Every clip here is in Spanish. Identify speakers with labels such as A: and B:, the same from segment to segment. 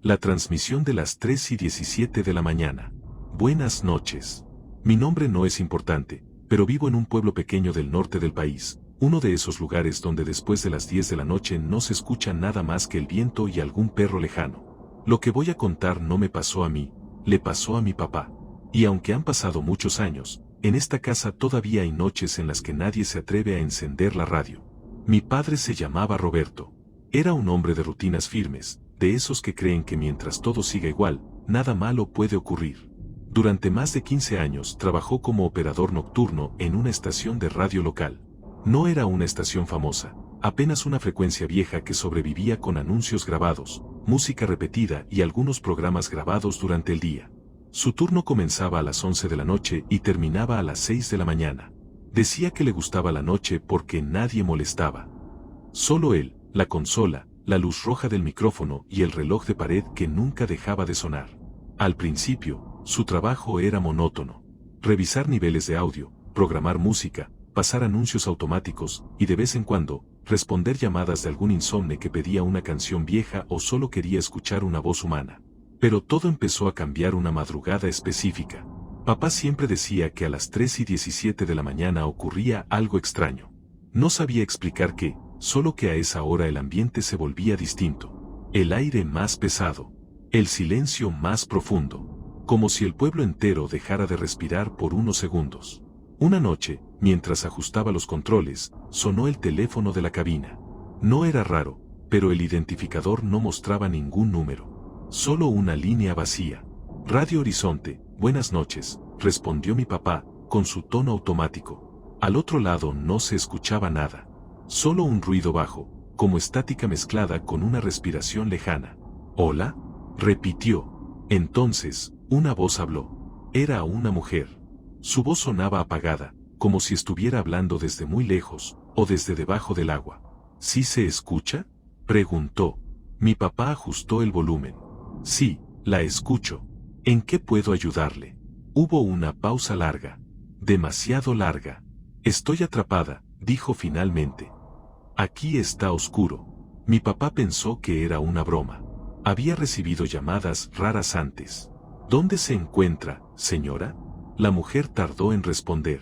A: La transmisión de las 3:17 de la mañana. Buenas noches. Mi nombre no es importante, pero vivo en un pueblo pequeño del norte del país, uno de esos lugares donde después de las 10 de la noche no se escucha nada más que el viento y algún perro lejano. Lo que voy a contar no me pasó a mí, le pasó a mi papá. Y aunque han pasado muchos años, en esta casa todavía hay noches en las que nadie se atreve a encender la radio. Mi padre se llamaba Roberto. Era un hombre de rutinas firmes, de esos que creen que mientras todo siga igual, nada malo puede ocurrir. Durante más de 15 años trabajó como operador nocturno en una estación de radio local. No era una estación famosa, apenas una frecuencia vieja que sobrevivía con anuncios grabados, música repetida y algunos programas grabados durante el día. Su turno comenzaba a las 11 de la noche y terminaba a las 6 de la mañana. Decía que le gustaba la noche porque nadie molestaba. Solo él, la consola, la luz roja del micrófono y el reloj de pared que nunca dejaba de sonar. Al principio, su trabajo era monótono. Revisar niveles de audio, programar música, pasar anuncios automáticos y de vez en cuando, responder llamadas de algún insomne que pedía una canción vieja o solo quería escuchar una voz humana. Pero todo empezó a cambiar una madrugada específica. Papá siempre decía que a las 3:17 de la mañana ocurría algo extraño. No sabía explicar qué, solo que a esa hora el ambiente se volvía distinto. El aire más pesado. El silencio más profundo. Como si el pueblo entero dejara de respirar por unos segundos. Una noche, mientras ajustaba los controles, sonó el teléfono de la cabina. No era raro, pero el identificador no mostraba ningún número. Solo una línea vacía. Radio Horizonte, buenas noches, respondió mi papá, con su tono automático. Al otro lado no se escuchaba nada. Solo un ruido bajo, como estática mezclada con una respiración lejana. ¿Hola? Repitió. Entonces, una voz habló. Era una mujer. Su voz sonaba apagada, como si estuviera hablando desde muy lejos, o desde debajo del agua. ¿Sí se escucha?, preguntó. Mi papá ajustó el volumen. Sí, la escucho. ¿En qué puedo ayudarle? Hubo una pausa larga. Demasiado larga. Estoy atrapada, dijo finalmente. Aquí está oscuro. Mi papá pensó que era una broma. Había recibido llamadas raras antes. ¿Dónde se encuentra, señora? La mujer tardó en responder.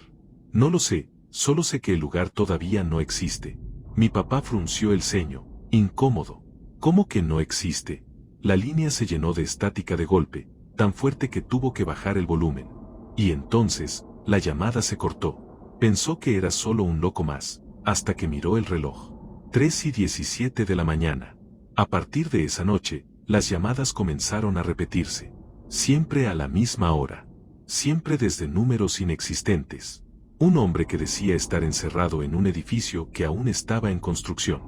A: No lo sé, solo sé que el lugar todavía no existe. Mi papá frunció el ceño, incómodo. ¿Cómo que no existe? La línea se llenó de estática de golpe, tan fuerte que tuvo que bajar el volumen. Y entonces, la llamada se cortó. Pensó que era solo un loco más, hasta que miró el reloj. 3:17 de la mañana. A partir de esa noche, las llamadas comenzaron a repetirse. Siempre a la misma hora. Siempre desde números inexistentes. Un hombre que decía estar encerrado en un edificio que aún estaba en construcción.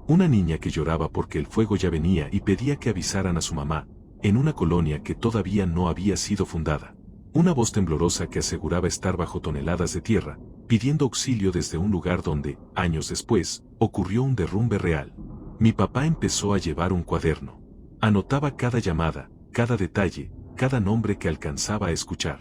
A: Una niña que lloraba porque el fuego ya venía y pedía que avisaran a su mamá, en una colonia que todavía no había sido fundada. Una voz temblorosa que aseguraba estar bajo toneladas de tierra, pidiendo auxilio desde un lugar donde, años después, ocurrió un derrumbe real. Mi papá empezó a llevar un cuaderno. Anotaba cada llamada, cada detalle, cada nombre que alcanzaba a escuchar.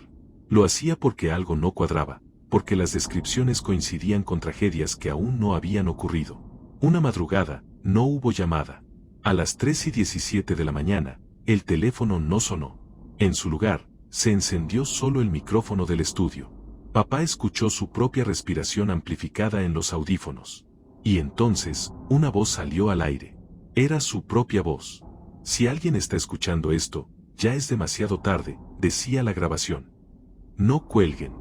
A: Lo hacía porque algo no cuadraba, porque las descripciones coincidían con tragedias que aún no habían ocurrido. Una madrugada, no hubo llamada. A las 3:17 de la mañana, el teléfono no sonó. En su lugar, se encendió solo el micrófono del estudio. Papá escuchó su propia respiración amplificada en los audífonos. Y entonces, una voz salió al aire. Era su propia voz. Si alguien está escuchando esto, ya es demasiado tarde, decía la grabación. No cuelguen.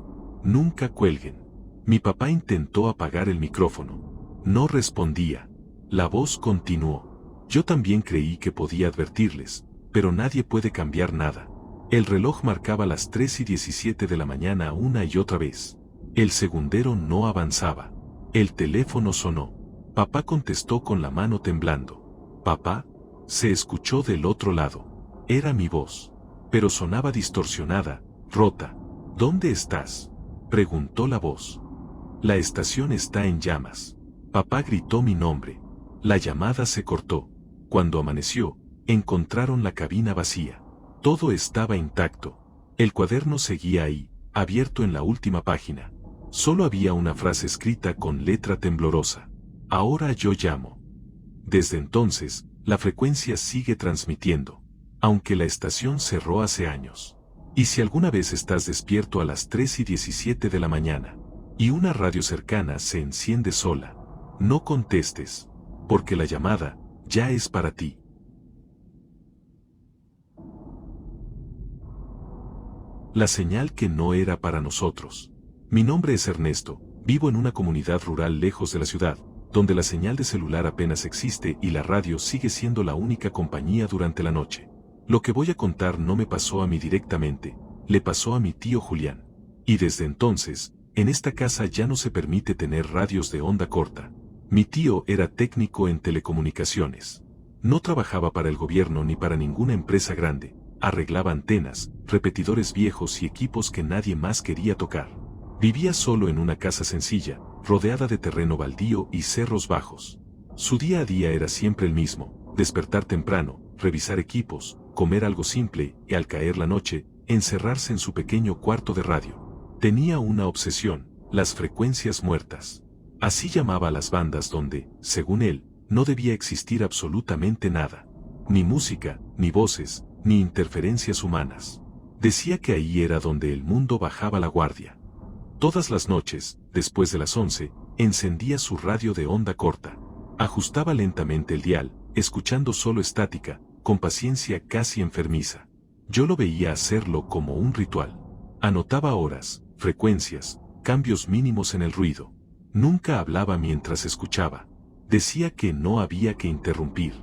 A: Nunca cuelguen. Mi papá intentó apagar el micrófono. No respondía. La voz continuó. Yo también creí que podía advertirles, pero nadie puede cambiar nada. El reloj marcaba las 3:17 de la mañana una y otra vez. El segundero no avanzaba. El teléfono sonó. Papá contestó con la mano temblando. Papá, se escuchó del otro lado. Era mi voz. Pero sonaba distorsionada, rota. ¿Dónde estás?, preguntó la voz. La estación está en llamas. Papá gritó mi nombre. La llamada se cortó. Cuando amaneció, encontraron la cabina vacía. Todo estaba intacto. El cuaderno seguía ahí, abierto en la última página. Solo había una frase escrita con letra temblorosa. Ahora yo llamo. Desde entonces, la frecuencia sigue transmitiendo. aunque la estación cerró hace años. Y si alguna vez estás despierto a las 3:17 de la mañana, y una radio cercana se enciende sola, no contestes, porque la llamada ya es para ti. La señal que no era para nosotros. Mi nombre es Ernesto, vivo en una comunidad rural lejos de la ciudad, donde la señal de celular apenas existe y la radio sigue siendo la única compañía durante la noche. Lo que voy a contar no me pasó a mí directamente, le pasó a mi tío Julián. Y desde entonces, en esta casa ya no se permite tener radios de onda corta. Mi tío era técnico en telecomunicaciones. No trabajaba para el gobierno ni para ninguna empresa grande. Arreglaba antenas, repetidores viejos y equipos que nadie más quería tocar. Vivía solo en una casa sencilla, rodeada de terreno baldío y cerros bajos. Su día a día era siempre el mismo: despertar temprano, revisar equipos, comer algo simple y, al caer la noche, encerrarse en su pequeño cuarto de radio. Tenía una obsesión: las frecuencias muertas. Así llamaba a las bandas donde, según él, no debía existir absolutamente nada. Ni música, ni voces, ni interferencias humanas. Decía que ahí era donde el mundo bajaba la guardia. Todas las noches, después de las 11, encendía su radio de onda corta. Ajustaba lentamente el dial, escuchando solo estática, con paciencia casi enfermiza. Yo lo veía hacerlo como un ritual. Anotaba horas, frecuencias, cambios mínimos en el ruido. Nunca hablaba mientras escuchaba. Decía que no había que interrumpir.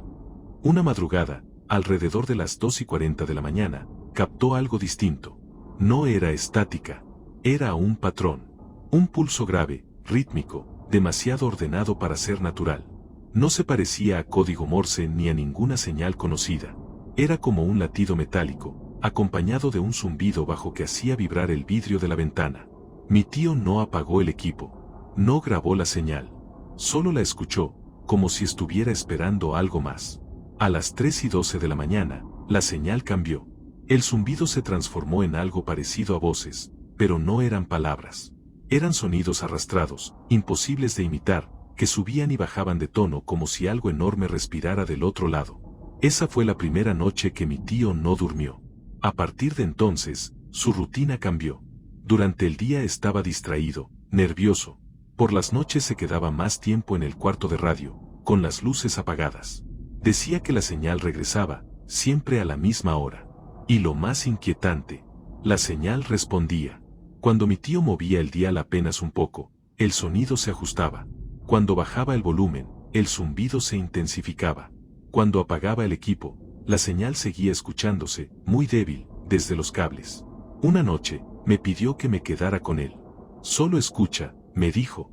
A: Una madrugada, alrededor de las 2:40 de la mañana, captó algo distinto. No era estática. Era un patrón. Un pulso grave, rítmico, demasiado ordenado para ser natural. No se parecía a código Morse ni a ninguna señal conocida. Era como un latido metálico, acompañado de un zumbido bajo que hacía vibrar el vidrio de la ventana. Mi tío no apagó el equipo. No grabó la señal. Solo la escuchó, como si estuviera esperando algo más. A las 3:12 de la mañana, la señal cambió. El zumbido se transformó en algo parecido a voces, pero no eran palabras. Eran sonidos arrastrados, imposibles de imitar, que subían y bajaban de tono como si algo enorme respirara del otro lado. Esa fue la primera noche que mi tío no durmió. A partir de entonces, su rutina cambió. Durante el día estaba distraído, nervioso. Por las noches se quedaba más tiempo en el cuarto de radio, con las luces apagadas. Decía que la señal regresaba, siempre a la misma hora. Y lo más inquietante, la señal respondía. Cuando mi tío movía el dial apenas un poco, el sonido se ajustaba. Cuando bajaba el volumen, el zumbido se intensificaba. Cuando apagaba el equipo, la señal seguía escuchándose, muy débil, desde los cables. Una noche, me pidió que me quedara con él. Solo escucha, me dijo.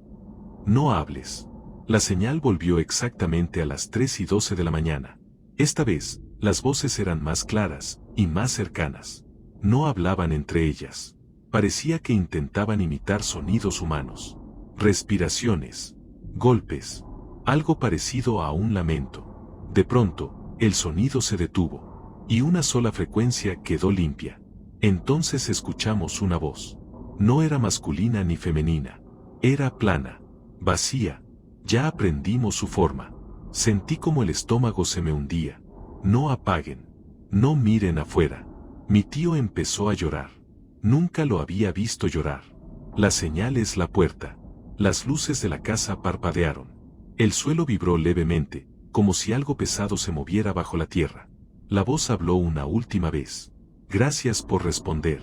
A: No hables. La señal volvió exactamente a las 3:12 de la mañana. Esta vez, las voces eran más claras y más cercanas. No hablaban entre ellas. Parecía que intentaban imitar sonidos humanos. Respiraciones, golpes, algo parecido a un lamento. De pronto, el sonido se detuvo, y una sola frecuencia quedó limpia. Entonces escuchamos una voz. No era masculina ni femenina. Era plana, vacía. Ya aprendimos su forma. Sentí como el estómago se me hundía. No apaguen. No miren afuera. Mi tío empezó a llorar. Nunca lo había visto llorar. La señal es la puerta. Las luces de la casa parpadearon. El suelo vibró levemente, como si algo pesado se moviera bajo la tierra. La voz habló una última vez. Gracias por responder.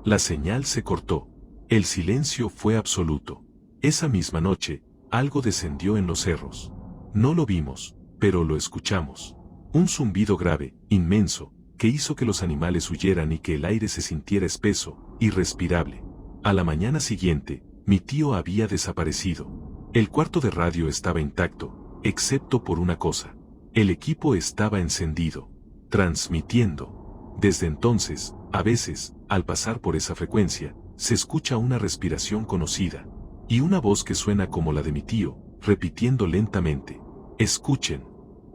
A: La señal se cortó. El silencio fue absoluto. Esa misma noche, algo descendió en los cerros. No lo vimos, pero lo escuchamos. Un zumbido grave, inmenso, que hizo que los animales huyeran y que el aire se sintiera espeso, irrespirable. A la mañana siguiente, mi tío había desaparecido. El cuarto de radio estaba intacto, excepto por una cosa. El equipo estaba encendido, transmitiendo. Desde entonces, a veces, al pasar por esa frecuencia, se escucha una respiración conocida, y una voz que suena como la de mi tío, repitiendo lentamente. Escuchen.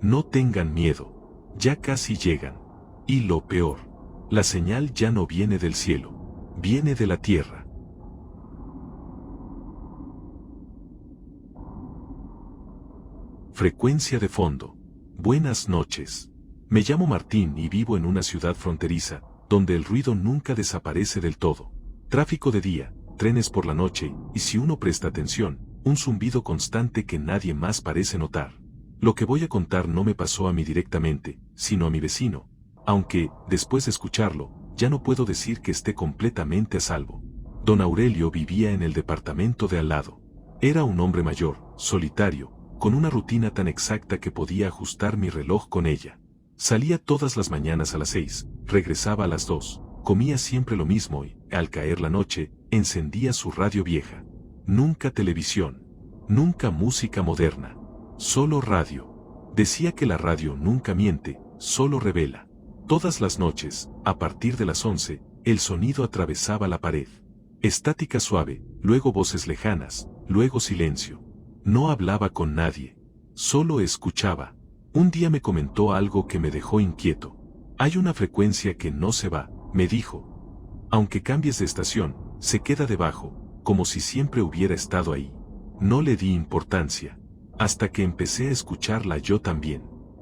A: No tengan miedo. Ya casi llegan. Y lo peor, la señal ya no viene del cielo, viene de la tierra. Frecuencia de fondo. Buenas noches. Me llamo Martín y vivo en una ciudad fronteriza, donde el ruido nunca desaparece del todo. Tráfico de día, trenes por la noche, y si uno presta atención, un zumbido constante que nadie más parece notar. Lo que voy a contar no me pasó a mí directamente, sino a mi vecino, aunque, después de escucharlo, ya no puedo decir que esté completamente a salvo. Don Aurelio vivía en el departamento de al lado. Era un hombre mayor, solitario, con una rutina tan exacta que podía ajustar mi reloj con ella. Salía todas las mañanas a las 6, regresaba a las 2, comía siempre lo mismo y, al caer la noche, encendía su radio vieja. Nunca televisión, nunca música moderna, solo radio. Decía que la radio nunca miente, solo revela. Todas las noches, a partir de las 11, el sonido atravesaba la pared. Estática suave, luego voces lejanas, luego silencio. No hablaba con nadie, solo escuchaba. Un día me comentó algo que me dejó inquieto. Hay una frecuencia que no se va, me dijo. Aunque cambies de estación, se queda debajo, como si siempre hubiera estado ahí. No le di importancia, hasta que empecé a escucharla yo también.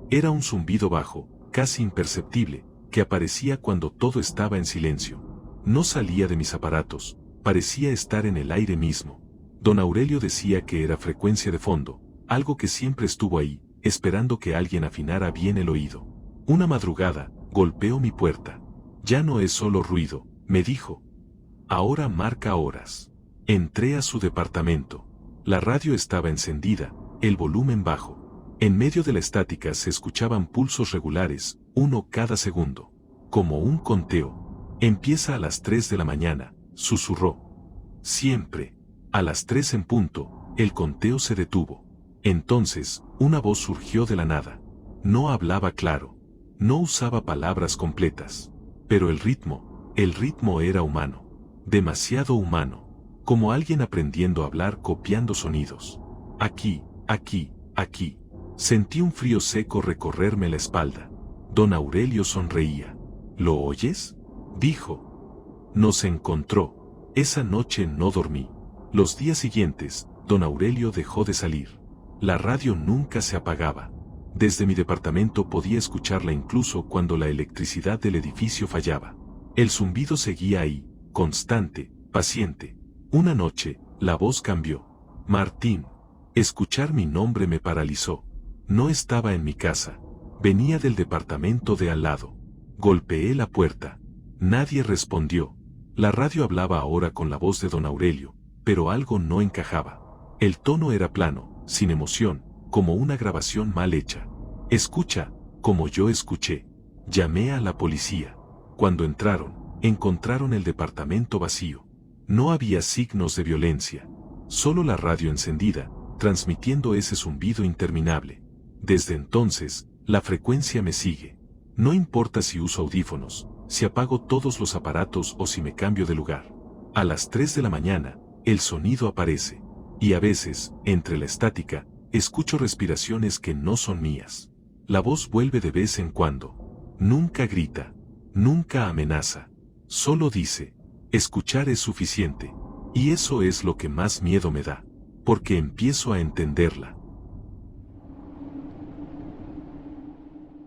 A: Era un zumbido bajo, casi imperceptible, que aparecía cuando todo estaba en silencio. No salía de mis aparatos, parecía estar en el aire mismo. Don Aurelio decía que era frecuencia de fondo, algo que siempre estuvo ahí, esperando que alguien afinara bien el oído. Una madrugada, golpeó mi puerta. Ya no es solo ruido, me dijo. Ahora marca horas. Entré a su departamento. La radio estaba encendida, el volumen bajo. En medio de la estática se escuchaban pulsos regulares, uno cada segundo. Como un conteo. Empieza a las 3 de la mañana, susurró. Siempre. A las 3 en punto, el conteo se detuvo. Entonces, una voz surgió de la nada. No hablaba claro. No usaba palabras completas. Pero el ritmo era humano. Demasiado humano. Como alguien aprendiendo a hablar copiando sonidos. Aquí, aquí, aquí. Sentí un frío seco recorrerme la espalda. Don Aurelio sonreía. ¿Lo oyes?, dijo. Nos encontró. Esa noche no dormí. Los días siguientes, don Aurelio dejó de salir. La radio nunca se apagaba. Desde mi departamento podía escucharla incluso cuando la electricidad del edificio fallaba. El zumbido seguía ahí, constante, paciente. Una noche, la voz cambió. Martín. Escuchar mi nombre me paralizó. No estaba en mi casa. Venía del departamento de al lado. Golpeé la puerta. Nadie respondió. La radio hablaba ahora con la voz de don Aurelio, pero algo no encajaba. El tono era plano, sin emoción, como una grabación mal hecha. Escucha, como yo escuché. Llamé a la policía. Cuando encontraron el departamento vacío. No había signos de violencia. Solo la radio encendida, transmitiendo ese zumbido interminable. Desde entonces, la frecuencia me sigue. No importa si uso audífonos, si apago todos los aparatos o si me cambio de lugar. A las 3 de la mañana, el sonido aparece. Y a veces, entre la estática, escucho respiraciones que no son mías. La voz vuelve de vez en cuando. Nunca grita. Nunca amenaza. Solo dice, escuchar es suficiente. Y eso es lo que más miedo me da. Porque empiezo a entenderla.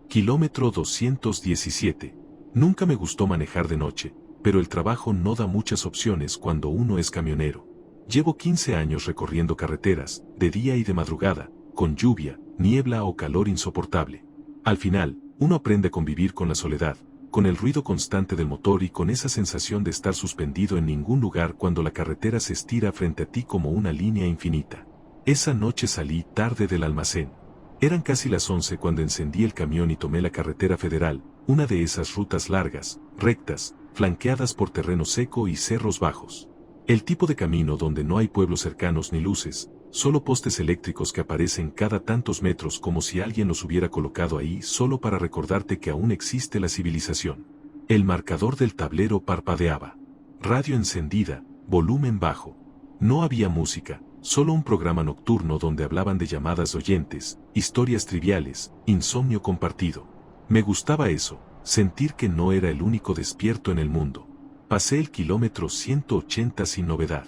A: Kilómetro 217. Nunca me gustó manejar de noche, pero el trabajo no da muchas opciones cuando uno es camionero. Llevo 15 años recorriendo carreteras, de día y de madrugada, con lluvia, niebla o calor insoportable. Al final, uno aprende a convivir con la soledad, con el ruido constante del motor y con esa sensación de estar suspendido en ningún lugar cuando la carretera se estira frente a ti como una línea infinita. Esa noche salí tarde del almacén. Eran casi las 11 cuando encendí el camión y tomé la carretera federal, una de esas rutas largas, rectas, flanqueadas por terreno seco y cerros bajos. El tipo de camino donde no hay pueblos cercanos ni luces, solo postes eléctricos que aparecen cada tantos metros como si alguien los hubiera colocado ahí solo para recordarte que aún existe la civilización. El marcador del tablero parpadeaba. Radio encendida, volumen bajo. No había música, solo un programa nocturno donde hablaban de llamadas de oyentes, historias triviales, insomnio compartido. Me gustaba eso, sentir que no era el único despierto en el mundo. Pasé el kilómetro 180 sin novedad.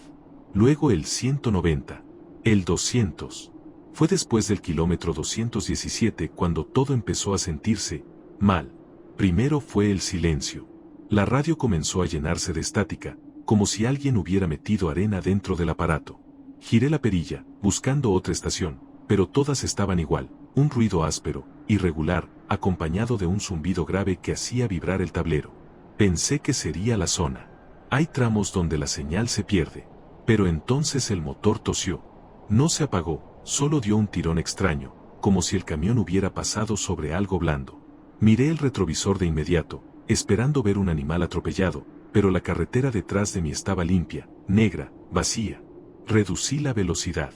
A: Luego el 190. El 200. Fue después del kilómetro 217 cuando todo empezó a sentirse Mal. Primero fue el silencio. La radio comenzó a llenarse de estática, como si alguien hubiera metido arena dentro del aparato. Giré la perilla, buscando otra estación, pero todas estaban igual, un ruido áspero, irregular, acompañado de un zumbido grave que hacía vibrar el tablero. Pensé que sería la zona. Hay tramos donde la señal se pierde. Pero entonces el motor tosió. No se apagó, solo dio un tirón extraño, como si el camión hubiera pasado sobre algo blando. Miré el retrovisor de inmediato, esperando ver un animal atropellado, pero la carretera detrás de mí estaba limpia, negra, vacía. Reducí la velocidad.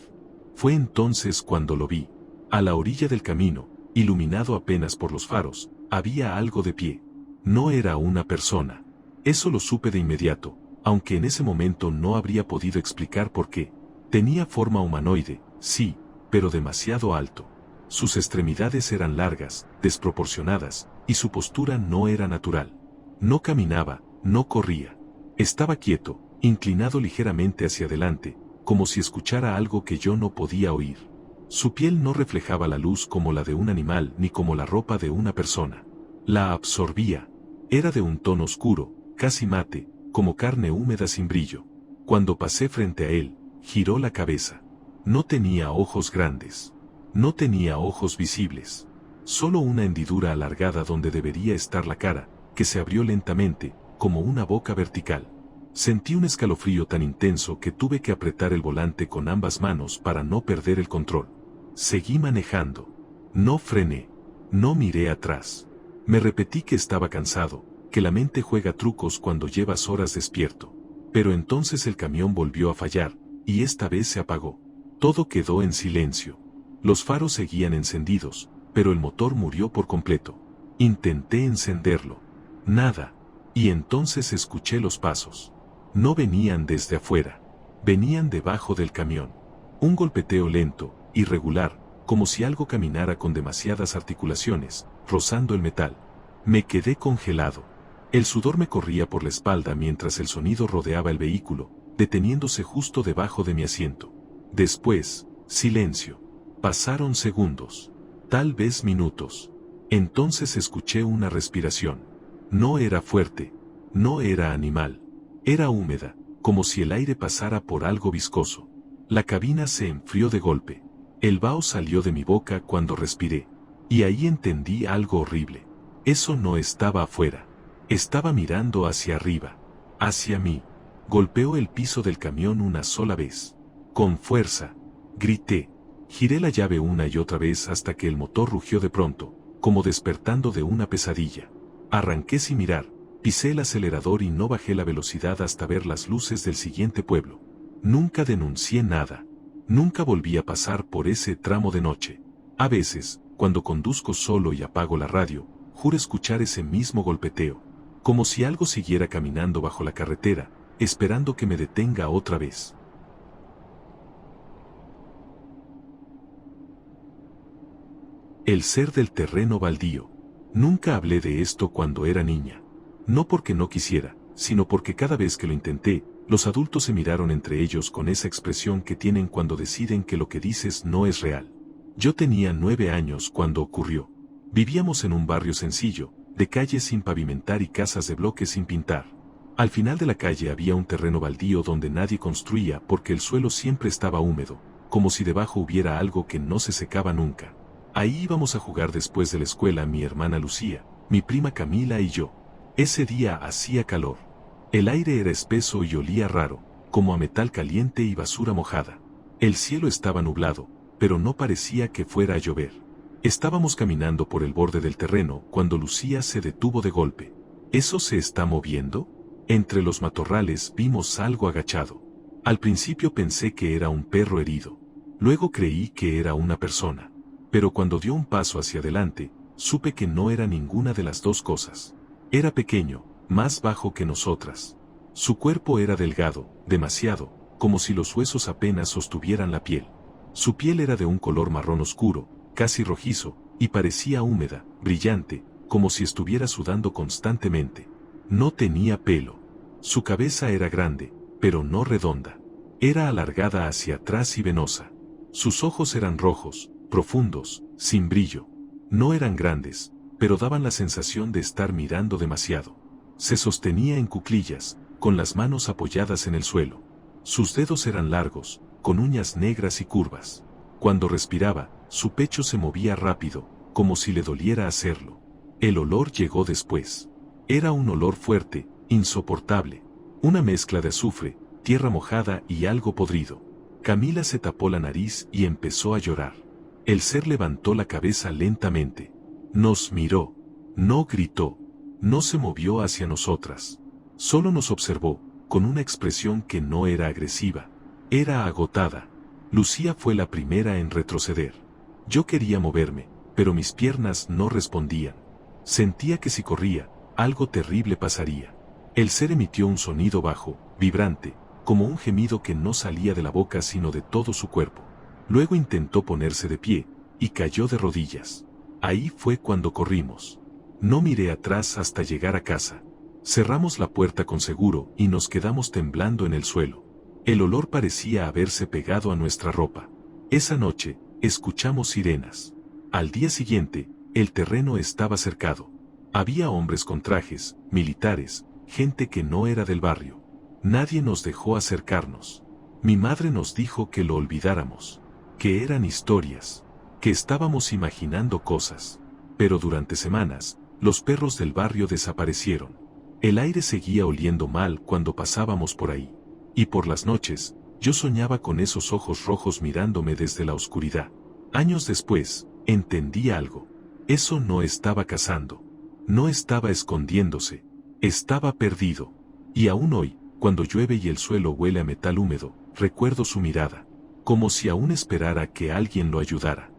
A: Fue entonces cuando lo vi. A la orilla del camino, iluminado apenas por los faros, había algo de pie. No era una persona. Eso lo supe de inmediato, aunque en ese momento no habría podido explicar por qué. Tenía forma humanoide, sí, pero demasiado alto. Sus extremidades eran largas, desproporcionadas, y su postura no era natural. No caminaba, no corría. Estaba quieto, inclinado ligeramente hacia adelante, como si escuchara algo que yo no podía oír. Su piel no reflejaba la luz como la de un animal ni como la ropa de una persona. La absorbía. Era de un tono oscuro, casi mate, como carne húmeda sin brillo. Cuando pasé frente a él, giró la cabeza. No tenía ojos grandes. No tenía ojos visibles. Solo una hendidura alargada donde debería estar la cara, que se abrió lentamente, como una boca vertical. Sentí un escalofrío tan intenso que tuve que apretar el volante con ambas manos para no perder el control. Seguí manejando. No frené. No miré atrás. Me repetí que estaba cansado, que la mente juega trucos cuando llevas horas despierto. Pero entonces el camión volvió a fallar, y esta vez se apagó. Todo quedó en silencio. Los faros seguían encendidos, pero el motor murió por completo. Intenté encenderlo. Nada. Y entonces escuché los pasos. No venían desde afuera. Venían debajo del camión. Un golpeteo lento, irregular, como si algo caminara con demasiadas articulaciones, rozando el metal. Me quedé congelado. El sudor me corría por la espalda mientras el sonido rodeaba el vehículo, deteniéndose justo debajo de mi asiento. Después, silencio. Pasaron segundos, tal vez minutos. Entonces escuché una respiración. No era fuerte, no era animal. Era húmeda, como si el aire pasara por algo viscoso. La cabina se enfrió de golpe. El vaho salió de mi boca cuando respiré. Y ahí entendí algo horrible. Eso no estaba afuera. Estaba mirando hacia arriba. Hacia mí. Golpeó el piso del camión una sola vez. Con fuerza. Grité. Giré la llave una y otra vez hasta que el motor rugió de pronto, como despertando de una pesadilla. Arranqué sin mirar, pisé el acelerador y no bajé la velocidad hasta ver las luces del siguiente pueblo. Nunca denuncié nada. Nunca volví a pasar por ese tramo de noche. A veces, cuando conduzco solo y apago la radio, juro escuchar ese mismo golpeteo, como si algo siguiera caminando bajo la carretera, esperando que me detenga otra vez. El ser del terreno baldío. Nunca hablé de esto cuando era niña. No porque no quisiera, sino porque cada vez que lo intenté, los adultos se miraron entre ellos con esa expresión que tienen cuando deciden que lo que dices no es real. Yo tenía 9 años cuando ocurrió. Vivíamos en un barrio sencillo, de calles sin pavimentar y casas de bloques sin pintar. Al final de la calle había un terreno baldío donde nadie construía porque el suelo siempre estaba húmedo, como si debajo hubiera algo que no se secaba nunca. Ahí íbamos a jugar después de la escuela mi hermana Lucía, mi prima Camila y yo. Ese día hacía calor. El aire era espeso y olía raro, como a metal caliente y basura mojada. El cielo estaba nublado, pero no parecía que fuera a llover. Estábamos caminando por el borde del terreno cuando Lucía se detuvo de golpe. ¿Eso se está moviendo? Entre los matorrales vimos algo agachado. Al principio pensé que era un perro herido. Luego creí que era una persona. Pero cuando dio un paso hacia adelante, supe que no era ninguna de las dos cosas. Era pequeño, más bajo que nosotras. Su cuerpo era delgado, demasiado, como si los huesos apenas sostuvieran la piel. Su piel era de un color marrón oscuro, casi rojizo, y parecía húmeda, brillante, como si estuviera sudando constantemente. No tenía pelo. Su cabeza era grande, pero no redonda. Era alargada hacia atrás y venosa. Sus ojos eran rojos, profundos, sin brillo. No eran grandes, pero daban la sensación de estar mirando demasiado. Se sostenía en cuclillas, con las manos apoyadas en el suelo. Sus dedos eran largos, con uñas negras y curvas. Cuando respiraba, su pecho se movía rápido, como si le doliera hacerlo. El olor llegó después. Era un olor fuerte, insoportable. Una mezcla de azufre, tierra mojada y algo podrido. Camila se tapó la nariz y empezó a llorar. El ser levantó la cabeza lentamente. Nos miró. No gritó. No se movió hacia nosotras. Solo nos observó, con una expresión que no era agresiva. Era agotada. Lucía fue la primera en retroceder. Yo quería moverme, pero mis piernas no respondían. Sentía que si corría, algo terrible pasaría. El ser emitió un sonido bajo, vibrante, como un gemido que no salía de la boca sino de todo su cuerpo. Luego intentó ponerse de pie, y cayó de rodillas. Ahí fue cuando corrimos. No miré atrás hasta llegar a casa. Cerramos la puerta con seguro y nos quedamos temblando en el suelo. El olor parecía haberse pegado a nuestra ropa. Esa noche, escuchamos sirenas. Al día siguiente, el terreno estaba cercado. Había hombres con trajes, militares, gente que no era del barrio. Nadie nos dejó acercarnos. Mi madre nos dijo que lo olvidáramos, que eran historias, que estábamos imaginando cosas. Pero durante semanas, los perros del barrio desaparecieron. El aire seguía oliendo mal cuando pasábamos por ahí. Y por las noches, yo soñaba con esos ojos rojos mirándome desde la oscuridad. Años después, entendí algo. Eso no estaba cazando. No estaba escondiéndose. Estaba perdido. Y aún hoy, cuando llueve y el suelo huele a metal húmedo, recuerdo su mirada. Como si aún esperara que alguien lo ayudara.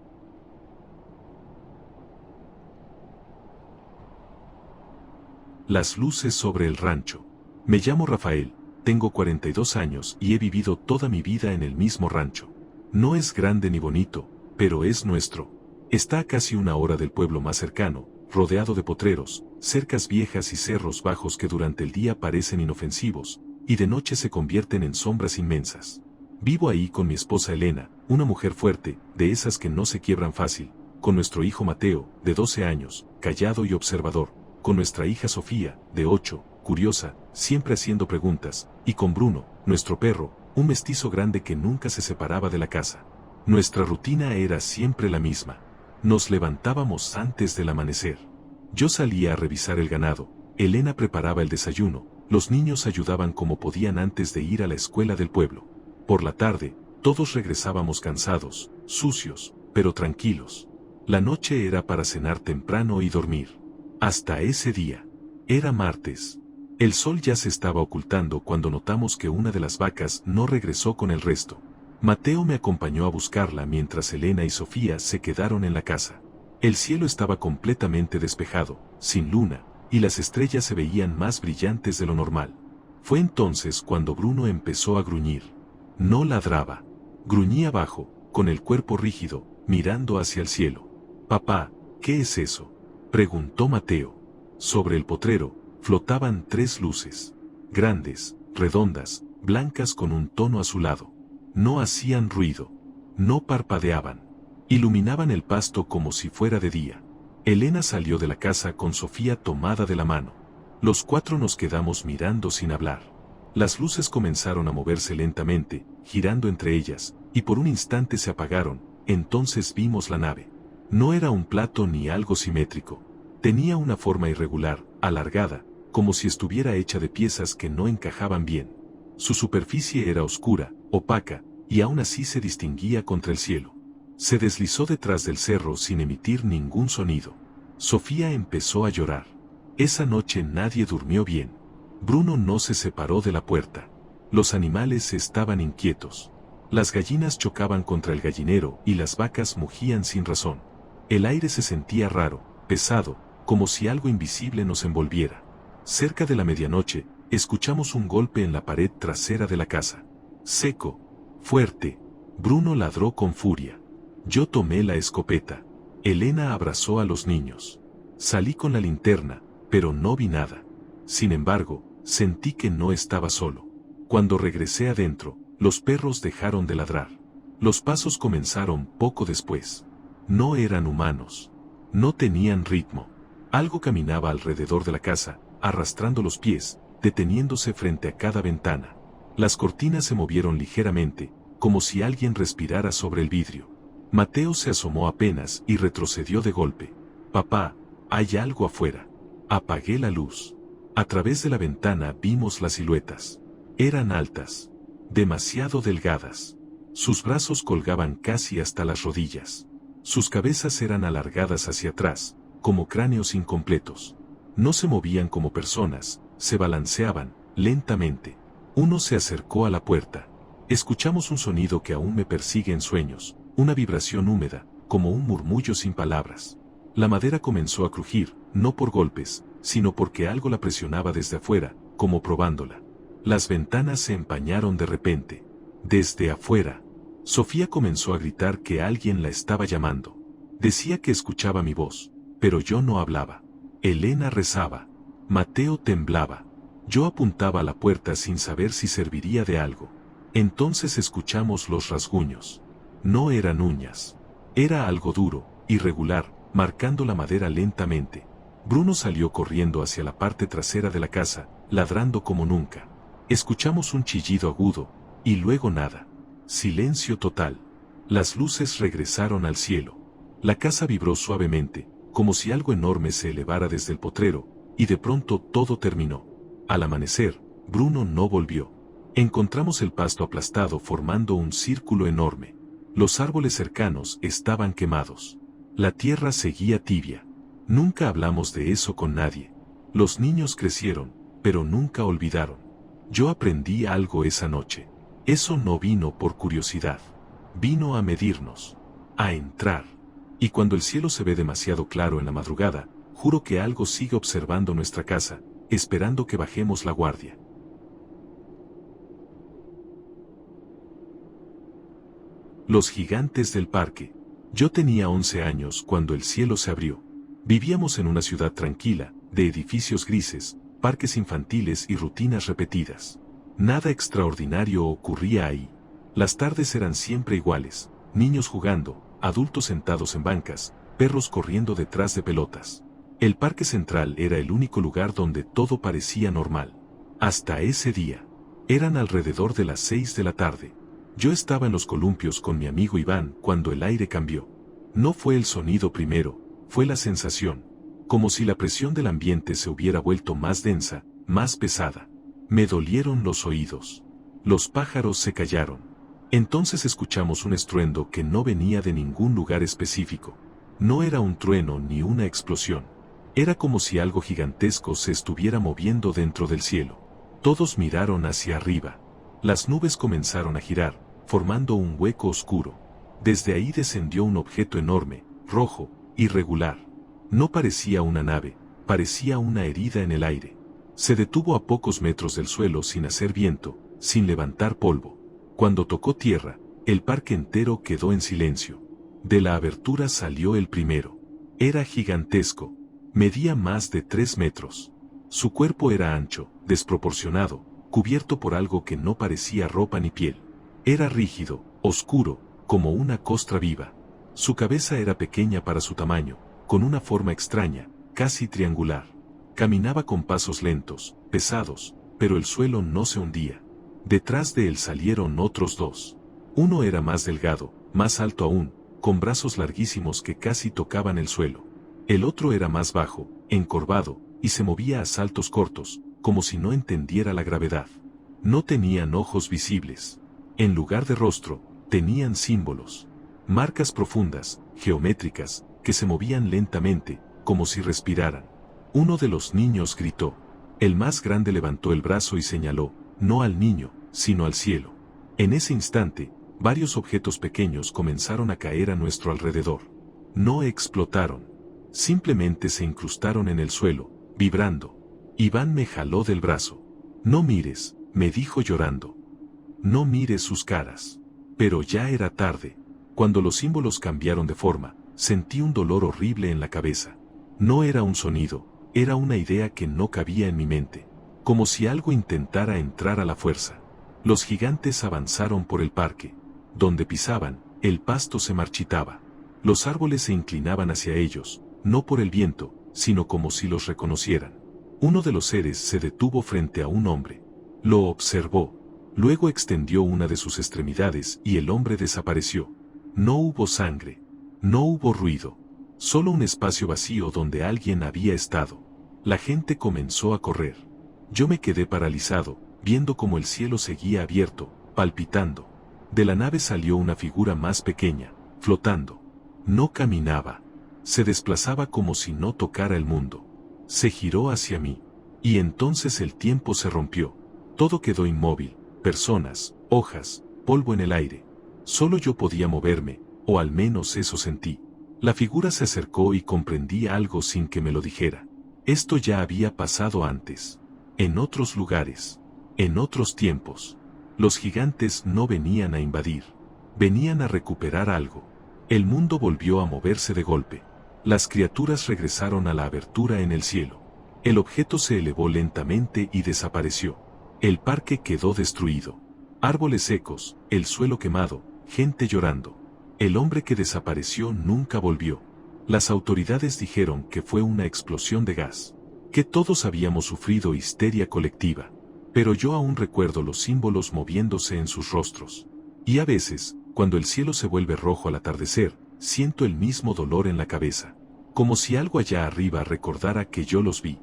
A: Las luces sobre el rancho. Me llamo Rafael, tengo 42 años y he vivido toda mi vida en el mismo rancho. No es grande ni bonito, pero es nuestro. Está a casi una hora del pueblo más cercano, rodeado de potreros, cercas viejas y cerros bajos que durante el día parecen inofensivos, y de noche se convierten en sombras inmensas. Vivo ahí con mi esposa Elena, una mujer fuerte, de esas que no se quiebran fácil, con nuestro hijo Mateo, de 12 años, callado y observador, con nuestra hija Sofía, de 8, curiosa, siempre haciendo preguntas, y con Bruno, nuestro perro, un mestizo grande que nunca se separaba de la casa. Nuestra rutina era siempre la misma. Nos levantábamos antes del amanecer. Yo salía a revisar el ganado, Elena preparaba el desayuno, los niños ayudaban como podían antes de ir a la escuela del pueblo. Por la tarde, todos regresábamos cansados, sucios, pero tranquilos. La noche era para cenar temprano y dormir. Hasta ese día. Era martes. El sol ya se estaba ocultando cuando notamos que una de las vacas no regresó con el resto. Mateo me acompañó a buscarla mientras Elena y Sofía se quedaron en la casa. El cielo estaba completamente despejado, sin luna, y las estrellas se veían más brillantes de lo normal. Fue entonces cuando Bruno empezó a gruñir. No ladraba. Gruñía bajo, con el cuerpo rígido, mirando hacia el cielo. «Papá, ¿qué es eso?», preguntó Mateo. Sobre el potrero, flotaban 3 luces. Grandes, redondas, blancas con un tono azulado. No hacían ruido. No parpadeaban. Iluminaban el pasto como si fuera de día. Elena salió de la casa con Sofía tomada de la mano. Los 4 nos quedamos mirando sin hablar. Las luces comenzaron a moverse lentamente, girando entre ellas, y por un instante se apagaron. Entonces vimos la nave. No era un plato ni algo simétrico. Tenía una forma irregular, alargada, como si estuviera hecha de piezas que no encajaban bien. Su superficie era oscura, opaca, y aún así se distinguía contra el cielo. Se deslizó detrás del cerro sin emitir ningún sonido. Sofía empezó a llorar. Esa noche nadie durmió bien. Bruno no se separó de la puerta. Los animales estaban inquietos. Las gallinas chocaban contra el gallinero y las vacas mugían sin razón. El aire se sentía raro, pesado, como si algo invisible nos envolviera. Cerca de la medianoche, escuchamos un golpe en la pared trasera de la casa. Seco, fuerte. Bruno ladró con furia. Yo tomé la escopeta. Elena abrazó a los niños. Salí con la linterna, pero no vi nada. Sin embargo, sentí que no estaba solo. Cuando regresé adentro, los perros dejaron de ladrar. Los pasos comenzaron poco después. No eran humanos. No tenían ritmo. Algo caminaba alrededor de la casa, arrastrando los pies, deteniéndose frente a cada ventana. Las cortinas se movieron ligeramente, como si alguien respirara sobre el vidrio. Mateo se asomó apenas y retrocedió de golpe. «Papá, hay algo afuera». Apagué la luz. A través de la ventana vimos las siluetas. Eran altas, demasiado delgadas. Sus brazos colgaban casi hasta las rodillas. Sus cabezas eran alargadas hacia atrás, como cráneos incompletos. No se movían como personas, se balanceaban, lentamente. Uno se acercó a la puerta. Escuchamos un sonido que aún me persigue en sueños, una vibración húmeda, como un murmullo sin palabras. La madera comenzó a crujir, no por golpes, sino porque algo la presionaba desde afuera, como probándola. Las ventanas se empañaron de repente. Desde afuera, Sofía comenzó a gritar que alguien la estaba llamando. Decía que escuchaba mi voz, pero yo no hablaba. Elena rezaba. Mateo temblaba. Yo apuntaba a la puerta sin saber si serviría de algo. Entonces escuchamos los rasguños. No eran uñas. Era algo duro, irregular, marcando la madera lentamente. Bruno salió corriendo hacia la parte trasera de la casa, ladrando como nunca. Escuchamos un chillido agudo, y luego nada. Silencio total. Las luces regresaron al cielo. La casa vibró suavemente, como si algo enorme se elevara desde el potrero, y de pronto todo terminó. Al amanecer, Bruno no volvió. Encontramos el pasto aplastado formando un círculo enorme. Los árboles cercanos estaban quemados. La tierra seguía tibia. Nunca hablamos de eso con nadie. Los niños crecieron, pero nunca olvidaron. Yo aprendí algo esa noche. Eso no vino por curiosidad. Vino a medirnos. A entrar. Y cuando el cielo se ve demasiado claro en la madrugada, juro que algo sigue observando nuestra casa, esperando que bajemos la guardia. Los gigantes del parque. Yo tenía 11 años cuando el cielo se abrió. Vivíamos en una ciudad tranquila, de edificios grises, parques infantiles y rutinas repetidas. Nada extraordinario ocurría ahí. Las tardes eran siempre iguales, niños jugando, adultos sentados en bancas, perros corriendo detrás de pelotas. El parque central era el único lugar donde todo parecía normal. Hasta ese día. Eran alrededor de las 6 de la tarde. Yo estaba en los columpios con mi amigo Iván cuando el aire cambió. No fue el sonido primero, fue la sensación. Como si la presión del ambiente se hubiera vuelto más densa, más pesada. Me dolieron los oídos. Los pájaros se callaron. Entonces escuchamos un estruendo que no venía de ningún lugar específico. No era un trueno ni una explosión. Era como si algo gigantesco se estuviera moviendo dentro del cielo. Todos miraron hacia arriba. Las nubes comenzaron a girar, formando un hueco oscuro. Desde ahí descendió un objeto enorme, rojo, irregular. No parecía una nave, parecía una herida en el aire. Se detuvo a pocos metros del suelo sin hacer viento, sin levantar polvo. Cuando tocó tierra, el parque entero quedó en silencio. De la abertura salió el primero. Era gigantesco. Medía más de 3 metros. Su cuerpo era ancho, desproporcionado, cubierto por algo que no parecía ropa ni piel. Era rígido, oscuro, como una costra viva. Su cabeza era pequeña para su tamaño, con una forma extraña, casi triangular. Caminaba con pasos lentos, pesados, pero el suelo no se hundía. Detrás de él salieron otros 2. Uno era más delgado, más alto aún, con brazos larguísimos que casi tocaban el suelo. El otro era más bajo, encorvado, y se movía a saltos cortos, como si no entendiera la gravedad. No tenían ojos visibles. En lugar de rostro, tenían símbolos. Marcas profundas, geométricas, que se movían lentamente, como si respiraran. Uno de los niños gritó. El más grande levantó el brazo y señaló, no al niño, sino al cielo. En ese instante, varios objetos pequeños comenzaron a caer a nuestro alrededor. No explotaron. Simplemente se incrustaron en el suelo, vibrando. Iván me jaló del brazo. No mires, me dijo llorando. No mires sus caras. Pero ya era tarde. Cuando los símbolos cambiaron de forma, sentí un dolor horrible en la cabeza. No era un sonido, era una idea que no cabía en mi mente. Como si algo intentara entrar a la fuerza. Los gigantes avanzaron por el parque. Donde pisaban, el pasto se marchitaba. Los árboles se inclinaban hacia ellos, no por el viento, sino como si los reconocieran. Uno de los seres se detuvo frente a un hombre. Lo observó. Luego extendió una de sus extremidades y el hombre desapareció. No hubo sangre. No hubo ruido. Solo un espacio vacío donde alguien había estado. La gente comenzó a correr. Yo me quedé paralizado, viendo cómo el cielo seguía abierto, palpitando. De la nave salió una figura más pequeña, flotando. No caminaba. Se desplazaba como si no tocara el mundo. Se giró hacia mí. Y entonces el tiempo se rompió. Todo quedó inmóvil, personas, hojas, polvo en el aire. Solo yo podía moverme, o al menos eso sentí. La figura se acercó y comprendí algo sin que me lo dijera. Esto ya había pasado antes. En otros lugares. En otros tiempos. Los gigantes no venían a invadir. Venían a recuperar algo. El mundo volvió a moverse de golpe. Las criaturas regresaron a la abertura en el cielo. El objeto se elevó lentamente y desapareció. El parque quedó destruido. Árboles secos, el suelo quemado, gente llorando. El hombre que desapareció nunca volvió. Las autoridades dijeron que fue una explosión de gas. Que todos habíamos sufrido histeria colectiva. Pero yo aún recuerdo los símbolos moviéndose en sus rostros. Y a veces, cuando el cielo se vuelve rojo al atardecer, siento el mismo dolor en la cabeza. Como si algo allá arriba recordara que yo los vi.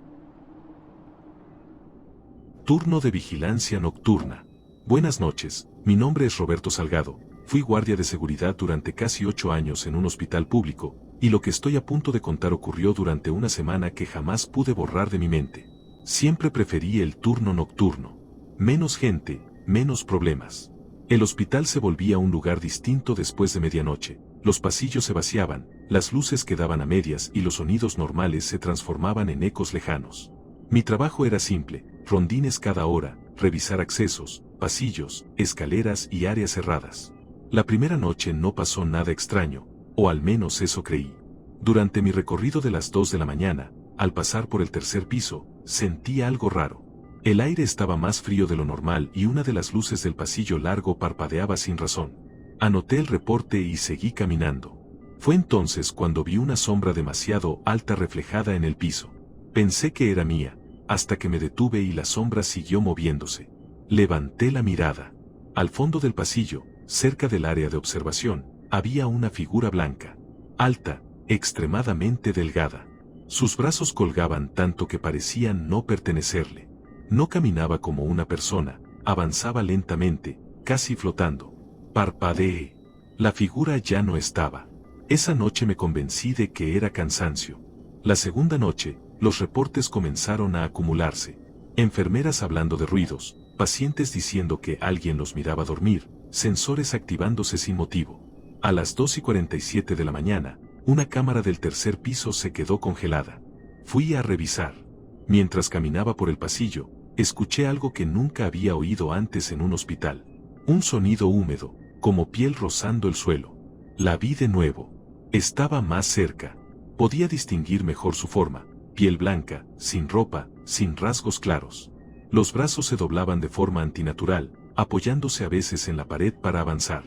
A: Turno de vigilancia nocturna. Buenas noches, mi nombre es Roberto Salgado, fui guardia de seguridad durante casi 8 años en un hospital público, y lo que estoy a punto de contar ocurrió durante una semana que jamás pude borrar de mi mente. Siempre preferí el turno nocturno. Menos gente, menos problemas. El hospital se volvía un lugar distinto después de medianoche, los pasillos se vaciaban, las luces quedaban a medias y los sonidos normales se transformaban en ecos lejanos. Mi trabajo era simple, rondines cada hora, revisar accesos, pasillos, escaleras y áreas cerradas. La primera noche no pasó nada extraño, o al menos eso creí. Durante mi recorrido de las 2 de la mañana, al pasar por el tercer piso, sentí algo raro. El aire estaba más frío de lo normal y una de las luces del pasillo largo parpadeaba sin razón. Anoté el reporte y seguí caminando. Fue entonces cuando vi una sombra demasiado alta reflejada en el piso. Pensé que era mía, hasta que me detuve y la sombra siguió moviéndose. Levanté la mirada. Al fondo del pasillo, cerca del área de observación, había una figura blanca, alta, extremadamente delgada. Sus brazos colgaban tanto que parecían no pertenecerle. No caminaba como una persona, avanzaba lentamente, casi flotando. Parpadeé. La figura ya no estaba. Esa noche me convencí de que era cansancio. La segunda noche, los reportes comenzaron a acumularse. Enfermeras hablando de ruidos, pacientes diciendo que alguien los miraba dormir, sensores activándose sin motivo. A las 2:47 de la mañana, una cámara del tercer piso se quedó congelada. Fui a revisar. Mientras caminaba por el pasillo, escuché algo que nunca había oído antes en un hospital. Un sonido húmedo, como piel rozando el suelo. La vi de nuevo. Estaba más cerca. Podía distinguir mejor su forma, piel blanca, sin ropa, sin rasgos claros. Los brazos se doblaban de forma antinatural, apoyándose a veces en la pared para avanzar.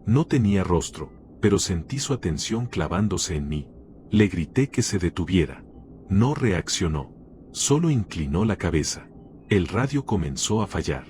A: No tenía rostro, pero sentí su atención clavándose en mí. Le grité que se detuviera. No reaccionó. Solo inclinó la cabeza. El radio comenzó a fallar.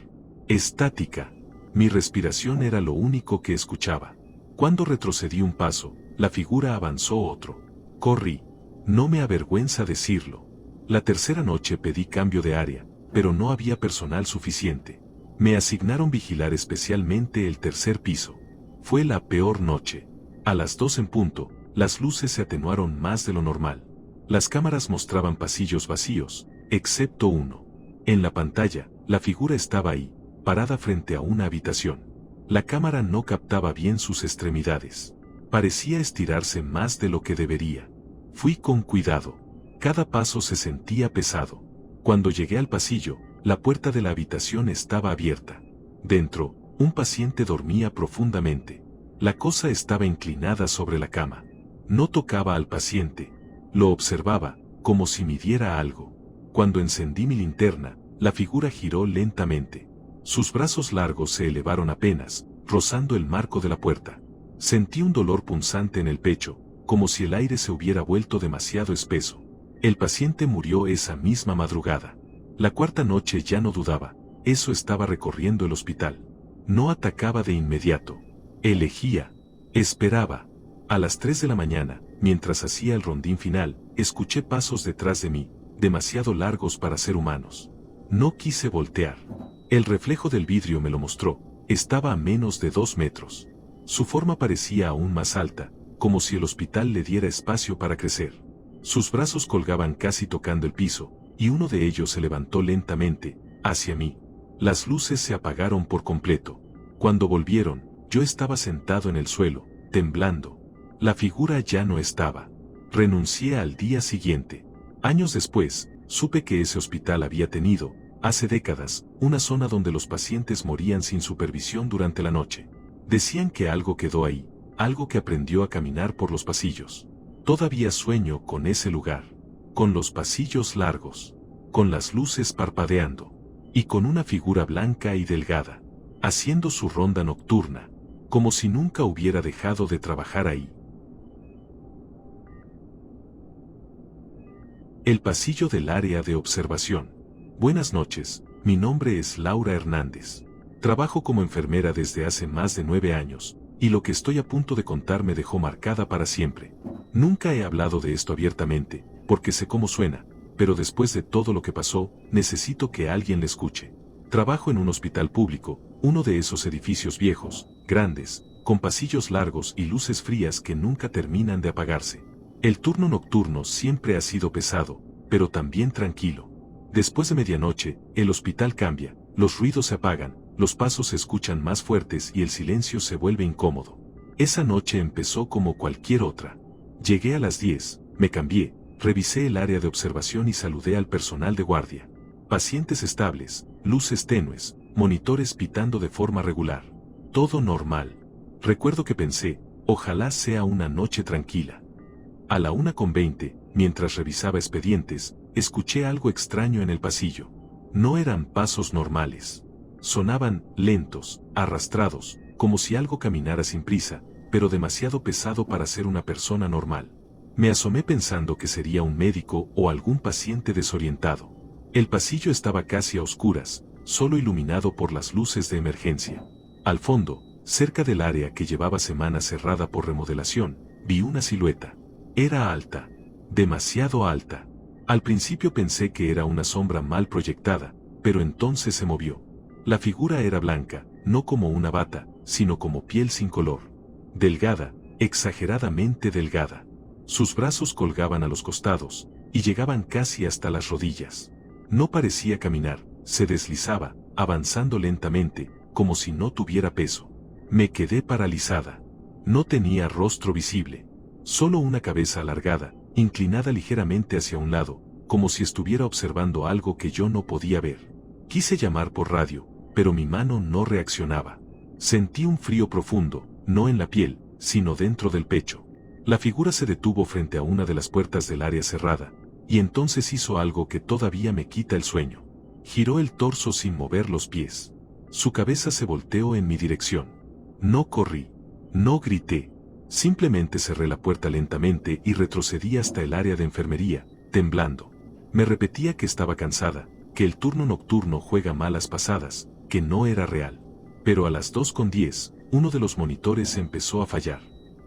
A: Estática. Mi respiración era lo único que escuchaba. Cuando retrocedí un paso, la figura avanzó otro. Corrí. No me avergüenza decirlo. La tercera noche pedí cambio de área, pero no había personal suficiente. Me asignaron vigilar especialmente el tercer piso. Fue la peor noche. A las 2 en punto, las luces se atenuaron más de lo normal. Las cámaras mostraban pasillos vacíos, excepto uno. En la pantalla, la figura estaba ahí, parada frente a una habitación. La cámara no captaba bien sus extremidades. Parecía estirarse más de lo que debería. Fui con cuidado. Cada paso se sentía pesado. Cuando llegué al pasillo, la puerta de la habitación estaba abierta. Dentro, un paciente dormía profundamente. La cosa estaba inclinada sobre la cama. No tocaba al paciente. Lo observaba, como si midiera algo. Cuando encendí mi linterna, la figura giró lentamente. Sus brazos largos se elevaron apenas, rozando el marco de la puerta. Sentí un dolor punzante en el pecho, como si el aire se hubiera vuelto demasiado espeso. El paciente murió esa misma madrugada. La cuarta noche ya no dudaba, eso estaba recorriendo el hospital. No atacaba de inmediato. Elegía. Esperaba. A las 3 de la mañana, mientras hacía el rondín final, escuché pasos detrás de mí, demasiado largos para ser humanos. No quise voltear. El reflejo del vidrio me lo mostró, estaba a menos de 2 metros. Su forma parecía aún más alta, como si el hospital le diera espacio para crecer. Sus brazos colgaban casi tocando el piso, y uno de ellos se levantó lentamente, hacia mí. Las luces se apagaron por completo. Cuando volvieron, yo estaba sentado en el suelo, temblando. La figura ya no estaba. Renuncié al día siguiente. Años después, supe que ese hospital había tenido, hace décadas, una zona donde los pacientes morían sin supervisión durante la noche. Decían que algo quedó ahí, algo que aprendió a caminar por los pasillos. Todavía sueño con ese lugar, con los pasillos largos, con las luces parpadeando, y con una figura blanca y delgada, haciendo su ronda nocturna, como si nunca hubiera dejado de trabajar ahí. El pasillo del área de observación. Buenas noches, mi nombre es Laura Hernández. Trabajo como enfermera desde hace más de 9 años, y lo que estoy a punto de contar me dejó marcada para siempre. Nunca he hablado de esto abiertamente, porque sé cómo suena, pero después de todo lo que pasó, necesito que alguien le escuche. Trabajo en un hospital público, uno de esos edificios viejos, grandes, con pasillos largos y luces frías que nunca terminan de apagarse. El turno nocturno siempre ha sido pesado, pero también tranquilo. Después de medianoche, el hospital cambia, los ruidos se apagan, los pasos se escuchan más fuertes y el silencio se vuelve incómodo. Esa noche empezó como cualquier otra. Llegué a las 10, me cambié, revisé el área de observación y saludé al personal de guardia. Pacientes estables, luces tenues, monitores pitando de forma regular. Todo normal. Recuerdo que pensé, ojalá sea una noche tranquila. A la 1:20, mientras revisaba expedientes, escuché algo extraño en el pasillo. No eran pasos normales. Sonaban lentos, arrastrados, como si algo caminara sin prisa, pero demasiado pesado para ser una persona normal. Me asomé pensando que sería un médico o algún paciente desorientado. El pasillo estaba casi a oscuras, solo iluminado por las luces de emergencia. Al fondo, cerca del área que llevaba semanas cerrada por remodelación, vi una silueta. Era alta, demasiado alta. Al principio pensé que era una sombra mal proyectada, pero entonces se movió. La figura era blanca, no como una bata, sino como piel sin color. Delgada, exageradamente delgada. Sus brazos colgaban a los costados, y llegaban casi hasta las rodillas. No parecía caminar, se deslizaba, avanzando lentamente, como si no tuviera peso. Me quedé paralizada. No tenía rostro visible. Solo una cabeza alargada, inclinada ligeramente hacia un lado, como si estuviera observando algo que yo no podía ver. Quise llamar por radio, pero mi mano no reaccionaba. Sentí un frío profundo, no en la piel, sino dentro del pecho. La figura se detuvo frente a una de las puertas del área cerrada, y entonces hizo algo que todavía me quita el sueño. Giró el torso sin mover los pies. Su cabeza se volteó en mi dirección. No corrí. No grité. Simplemente cerré la puerta lentamente y retrocedí hasta el área de enfermería, temblando. Me repetía que estaba cansada, que el turno nocturno juega malas pasadas, que no era real. Pero a las 2:10, uno de los monitores empezó a fallar.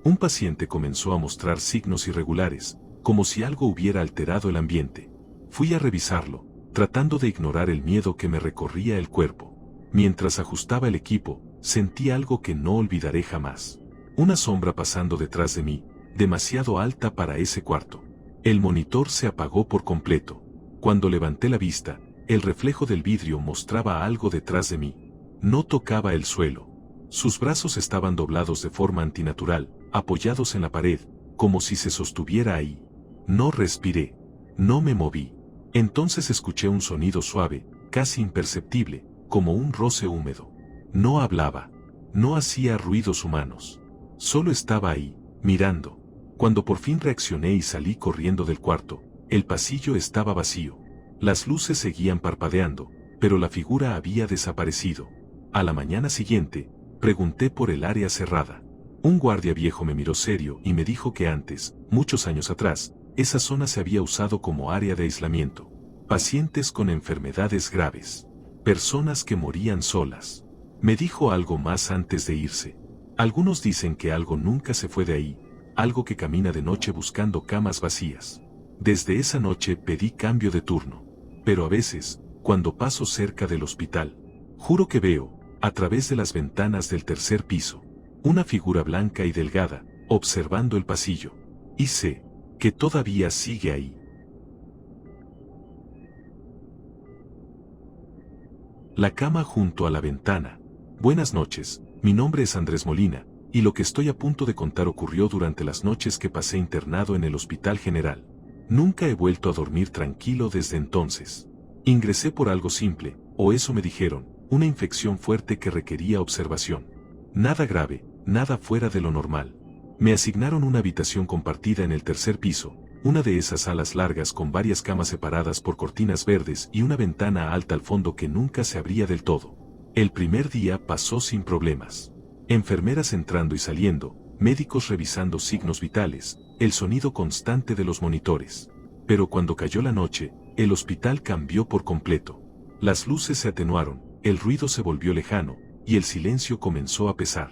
A: Un paciente comenzó a mostrar signos irregulares, como si algo hubiera alterado el ambiente. Fui a revisarlo, tratando de ignorar el miedo que me recorría el cuerpo. Mientras ajustaba el equipo, sentí algo que no olvidaré jamás. Una sombra pasando detrás de mí, demasiado alta para ese cuarto. El monitor se apagó por completo. Cuando levanté la vista, el reflejo del vidrio mostraba algo detrás de mí. No tocaba el suelo. Sus brazos estaban doblados de forma antinatural, apoyados en la pared, como si se sostuviera ahí. No respiré. No me moví. Entonces escuché un sonido suave, casi imperceptible, como un roce húmedo. No hablaba. No hacía ruidos humanos. Solo estaba ahí, mirando. Cuando por fin reaccioné y salí corriendo del cuarto, el pasillo estaba vacío. Las luces seguían parpadeando, pero la figura había desaparecido. A la mañana siguiente, pregunté por el área cerrada. Un guardia viejo me miró serio y me dijo que antes, muchos años atrás, esa zona se había usado como área de aislamiento. Pacientes con enfermedades graves. Personas que morían solas. Me dijo algo más antes de irse. Algunos dicen que algo nunca se fue de ahí, algo que camina de noche buscando camas vacías. Desde esa noche pedí cambio de turno. Pero a veces, cuando paso cerca del hospital, juro que veo, a través de las ventanas del tercer piso, una figura blanca y delgada, observando el pasillo. Y sé que todavía sigue ahí. La cama junto a la ventana. Buenas noches, mi nombre es Andrés Molina, y lo que estoy a punto de contar ocurrió durante las noches que pasé internado en el Hospital General. Nunca he vuelto a dormir tranquilo desde entonces. Ingresé por algo simple, o eso me dijeron, una infección fuerte que requería observación. Nada grave, nada fuera de lo normal. Me asignaron una habitación compartida en el tercer piso, una de esas salas largas con varias camas separadas por cortinas verdes y una ventana alta al fondo que nunca se abría del todo. El primer día pasó sin problemas. Enfermeras entrando y saliendo, médicos revisando signos vitales, el sonido constante de los monitores. Pero cuando cayó la noche, el hospital cambió por completo. Las luces se atenuaron, el ruido se volvió lejano, y el silencio comenzó a pesar.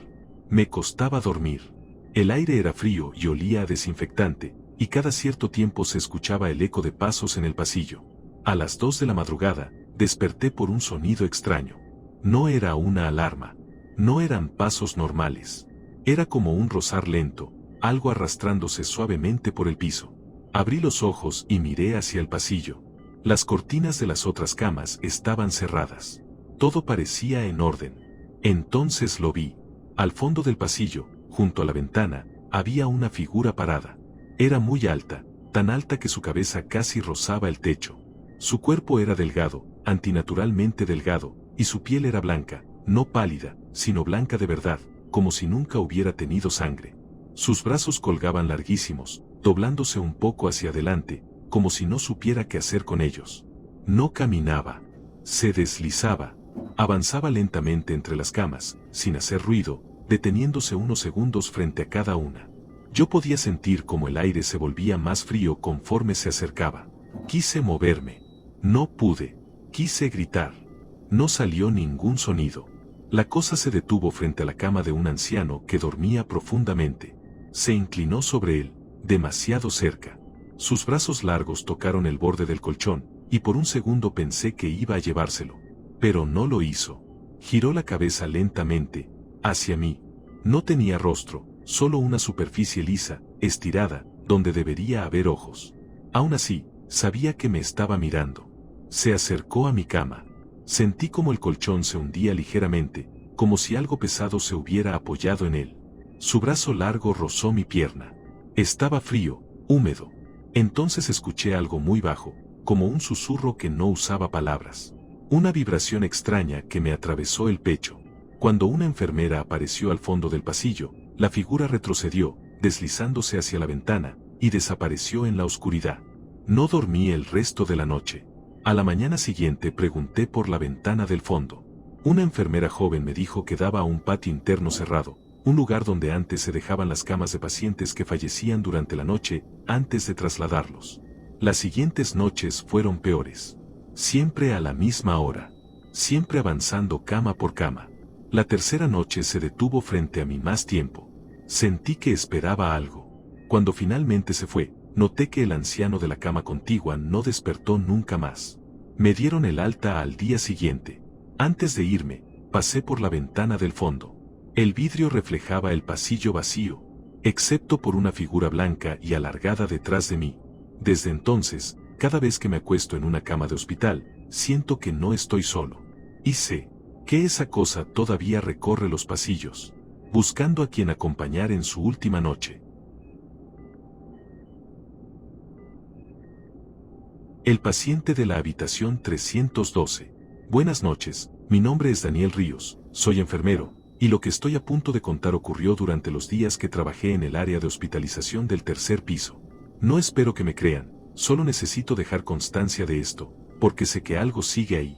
A: Me costaba dormir. El aire era frío y olía a desinfectante, y cada cierto tiempo se escuchaba el eco de pasos en el pasillo. A las 2 de la madrugada, desperté por un sonido extraño. No era una alarma. No eran pasos normales. Era como un rozar lento, algo arrastrándose suavemente por el piso. Abrí los ojos y miré hacia el pasillo. Las cortinas de las otras camas estaban cerradas. Todo parecía en orden. Entonces lo vi. Al fondo del pasillo, junto a la ventana, había una figura parada. Era muy alta, tan alta que su cabeza casi rozaba el techo. Su cuerpo era delgado, antinaturalmente delgado, y su piel era blanca, no pálida, sino blanca de verdad, como si nunca hubiera tenido sangre. Sus brazos colgaban larguísimos, doblándose un poco hacia adelante, como si no supiera qué hacer con ellos. No caminaba. Se deslizaba. Avanzaba lentamente entre las camas, sin hacer ruido, deteniéndose unos segundos frente a cada una. Yo podía sentir como el aire se volvía más frío conforme se acercaba. Quise moverme. No pude. Quise gritar. No salió ningún sonido. La cosa se detuvo frente a la cama de un anciano que dormía profundamente. Se inclinó sobre él, demasiado cerca. Sus brazos largos tocaron el borde del colchón, y por un segundo pensé que iba a llevárselo. Pero no lo hizo. Giró la cabeza lentamente, hacia mí. No tenía rostro, solo una superficie lisa, estirada, donde debería haber ojos. Aún así, sabía que me estaba mirando. Se acercó a mi cama. Sentí como el colchón se hundía ligeramente, como si algo pesado se hubiera apoyado en él. Su brazo largo rozó mi pierna. Estaba frío, húmedo. Entonces escuché algo muy bajo, como un susurro que no usaba palabras. Una vibración extraña que me atravesó el pecho. Cuando una enfermera apareció al fondo del pasillo, la figura retrocedió, deslizándose hacia la ventana, y desapareció en la oscuridad. No dormí el resto de la noche. A la mañana siguiente pregunté por la ventana del fondo. Una enfermera joven me dijo que daba a un patio interno cerrado, un lugar donde antes se dejaban las camas de pacientes que fallecían durante la noche, antes de trasladarlos. Las siguientes noches fueron peores. Siempre a la misma hora. Siempre avanzando cama por cama. La tercera noche se detuvo frente a mí más tiempo. Sentí que esperaba algo. Cuando finalmente se fue, noté que el anciano de la cama contigua no despertó nunca más. Me dieron el alta al día siguiente. Antes de irme, pasé por la ventana del fondo. El vidrio reflejaba el pasillo vacío, excepto por una figura blanca y alargada detrás de mí. Desde entonces, cada vez que me acuesto en una cama de hospital, siento que no estoy solo. Y sé que esa cosa todavía recorre los pasillos, buscando a quien acompañar en su última noche. El paciente de la habitación 312. Buenas noches, mi nombre es Daniel Ríos, soy enfermero, y lo que estoy a punto de contar ocurrió durante los días que trabajé en el área de hospitalización del tercer piso. No espero que me crean, solo necesito dejar constancia de esto, porque sé que algo sigue ahí.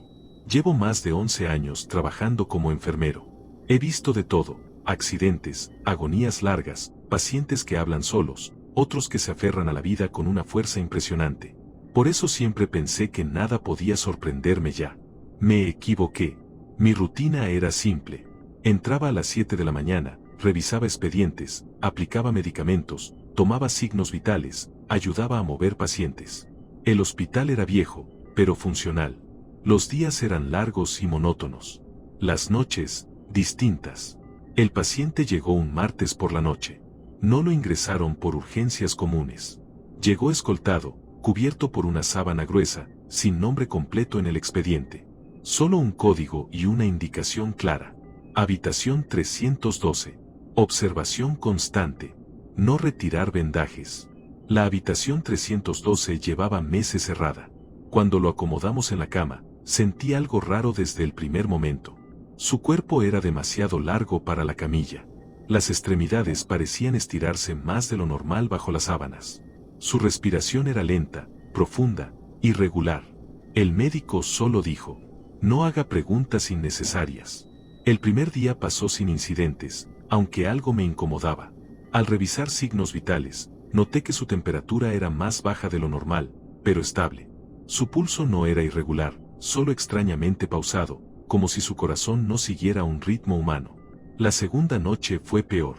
A: Llevo más de 11 años trabajando como enfermero. He visto de todo, accidentes, agonías largas, pacientes que hablan solos, otros que se aferran a la vida con una fuerza impresionante. Por eso siempre pensé que nada podía sorprenderme ya. Me equivoqué. Mi rutina era simple. Entraba a las 7 de la mañana, revisaba expedientes, aplicaba medicamentos, tomaba signos vitales, ayudaba a mover pacientes. El hospital era viejo, pero funcional. Los días eran largos y monótonos. Las noches, distintas. El paciente llegó un martes por la noche. No lo ingresaron por urgencias comunes. Llegó escoltado, cubierto por una sábana gruesa, sin nombre completo en el expediente. Solo un código y una indicación clara. Habitación 312. Observación constante. No retirar vendajes. La habitación 312 llevaba meses cerrada. Cuando lo acomodamos en la cama, sentí algo raro desde el primer momento. Su cuerpo era demasiado largo para la camilla. Las extremidades parecían estirarse más de lo normal bajo las sábanas. Su respiración era lenta, profunda, irregular. El médico solo dijo: no haga preguntas innecesarias. El primer día pasó sin incidentes, aunque algo me incomodaba. Al revisar signos vitales, noté que su temperatura era más baja de lo normal, pero estable. Su pulso no era irregular, solo extrañamente pausado, como si su corazón no siguiera un ritmo humano. La segunda noche fue peor.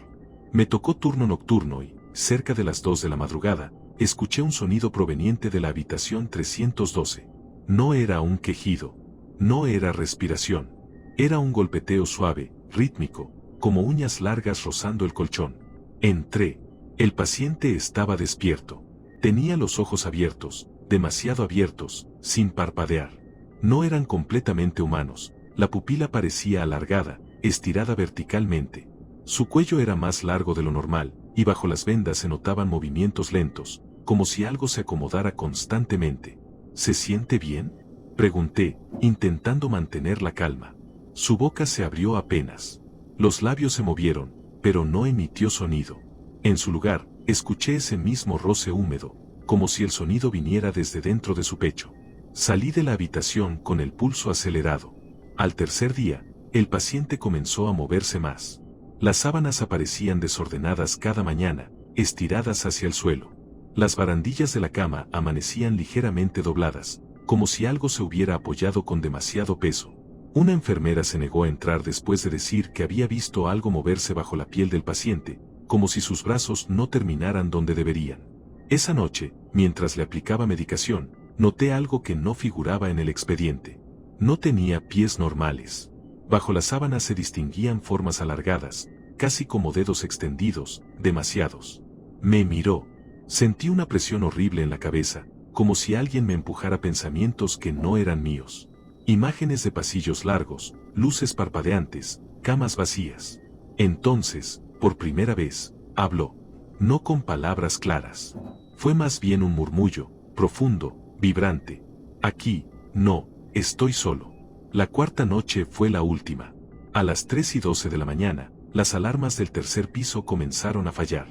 A: Me tocó turno nocturno y, cerca de las 2 de la madrugada, escuché un sonido proveniente de la habitación 312. No era un quejido. No era respiración. Era un golpeteo suave, rítmico, como uñas largas rozando el colchón. Entré. El paciente estaba despierto. Tenía los ojos abiertos, demasiado abiertos, sin parpadear. No eran completamente humanos. La pupila parecía alargada, estirada verticalmente. Su cuello era más largo de lo normal, y bajo las vendas se notaban movimientos lentos, como si algo se acomodara constantemente. ¿Se siente bien?, pregunté, intentando mantener la calma. Su boca se abrió apenas. Los labios se movieron, pero no emitió sonido. En su lugar, escuché ese mismo roce húmedo, como si el sonido viniera desde dentro de su pecho. Salí de la habitación con el pulso acelerado. Al tercer día, el paciente comenzó a moverse más. Las sábanas aparecían desordenadas cada mañana, estiradas hacia el suelo. Las barandillas de la cama amanecían ligeramente dobladas, como si algo se hubiera apoyado con demasiado peso. Una enfermera se negó a entrar después de decir que había visto algo moverse bajo la piel del paciente, como si sus brazos no terminaran donde deberían. Esa noche, mientras le aplicaba medicación, noté algo que no figuraba en el expediente. No tenía pies normales. Bajo las sábanas se distinguían formas alargadas, casi como dedos extendidos, demasiados. Me miró. Sentí una presión horrible en la cabeza, como si alguien me empujara pensamientos que no eran míos. Imágenes de pasillos largos, luces parpadeantes, camas vacías. Entonces, por primera vez, habló. No con palabras claras. Fue más bien un murmullo, profundo, vibrante. Aquí, no, estoy solo. La cuarta noche fue la última. A las 3:12 de la mañana, las alarmas del tercer piso comenzaron a fallar.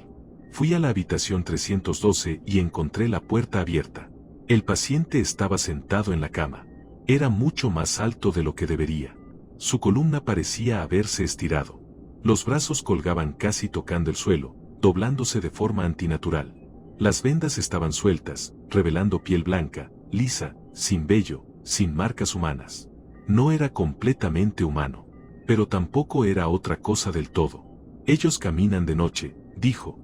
A: Fui a la habitación 312 y encontré la puerta abierta. El paciente estaba sentado en la cama. Era mucho más alto de lo que debería. Su columna parecía haberse estirado. Los brazos colgaban casi tocando el suelo, doblándose de forma antinatural. Las vendas estaban sueltas, revelando piel blanca, lisa, sin vello, sin marcas humanas. No era completamente humano, pero tampoco era otra cosa del todo. Ellos caminan de noche, dijo.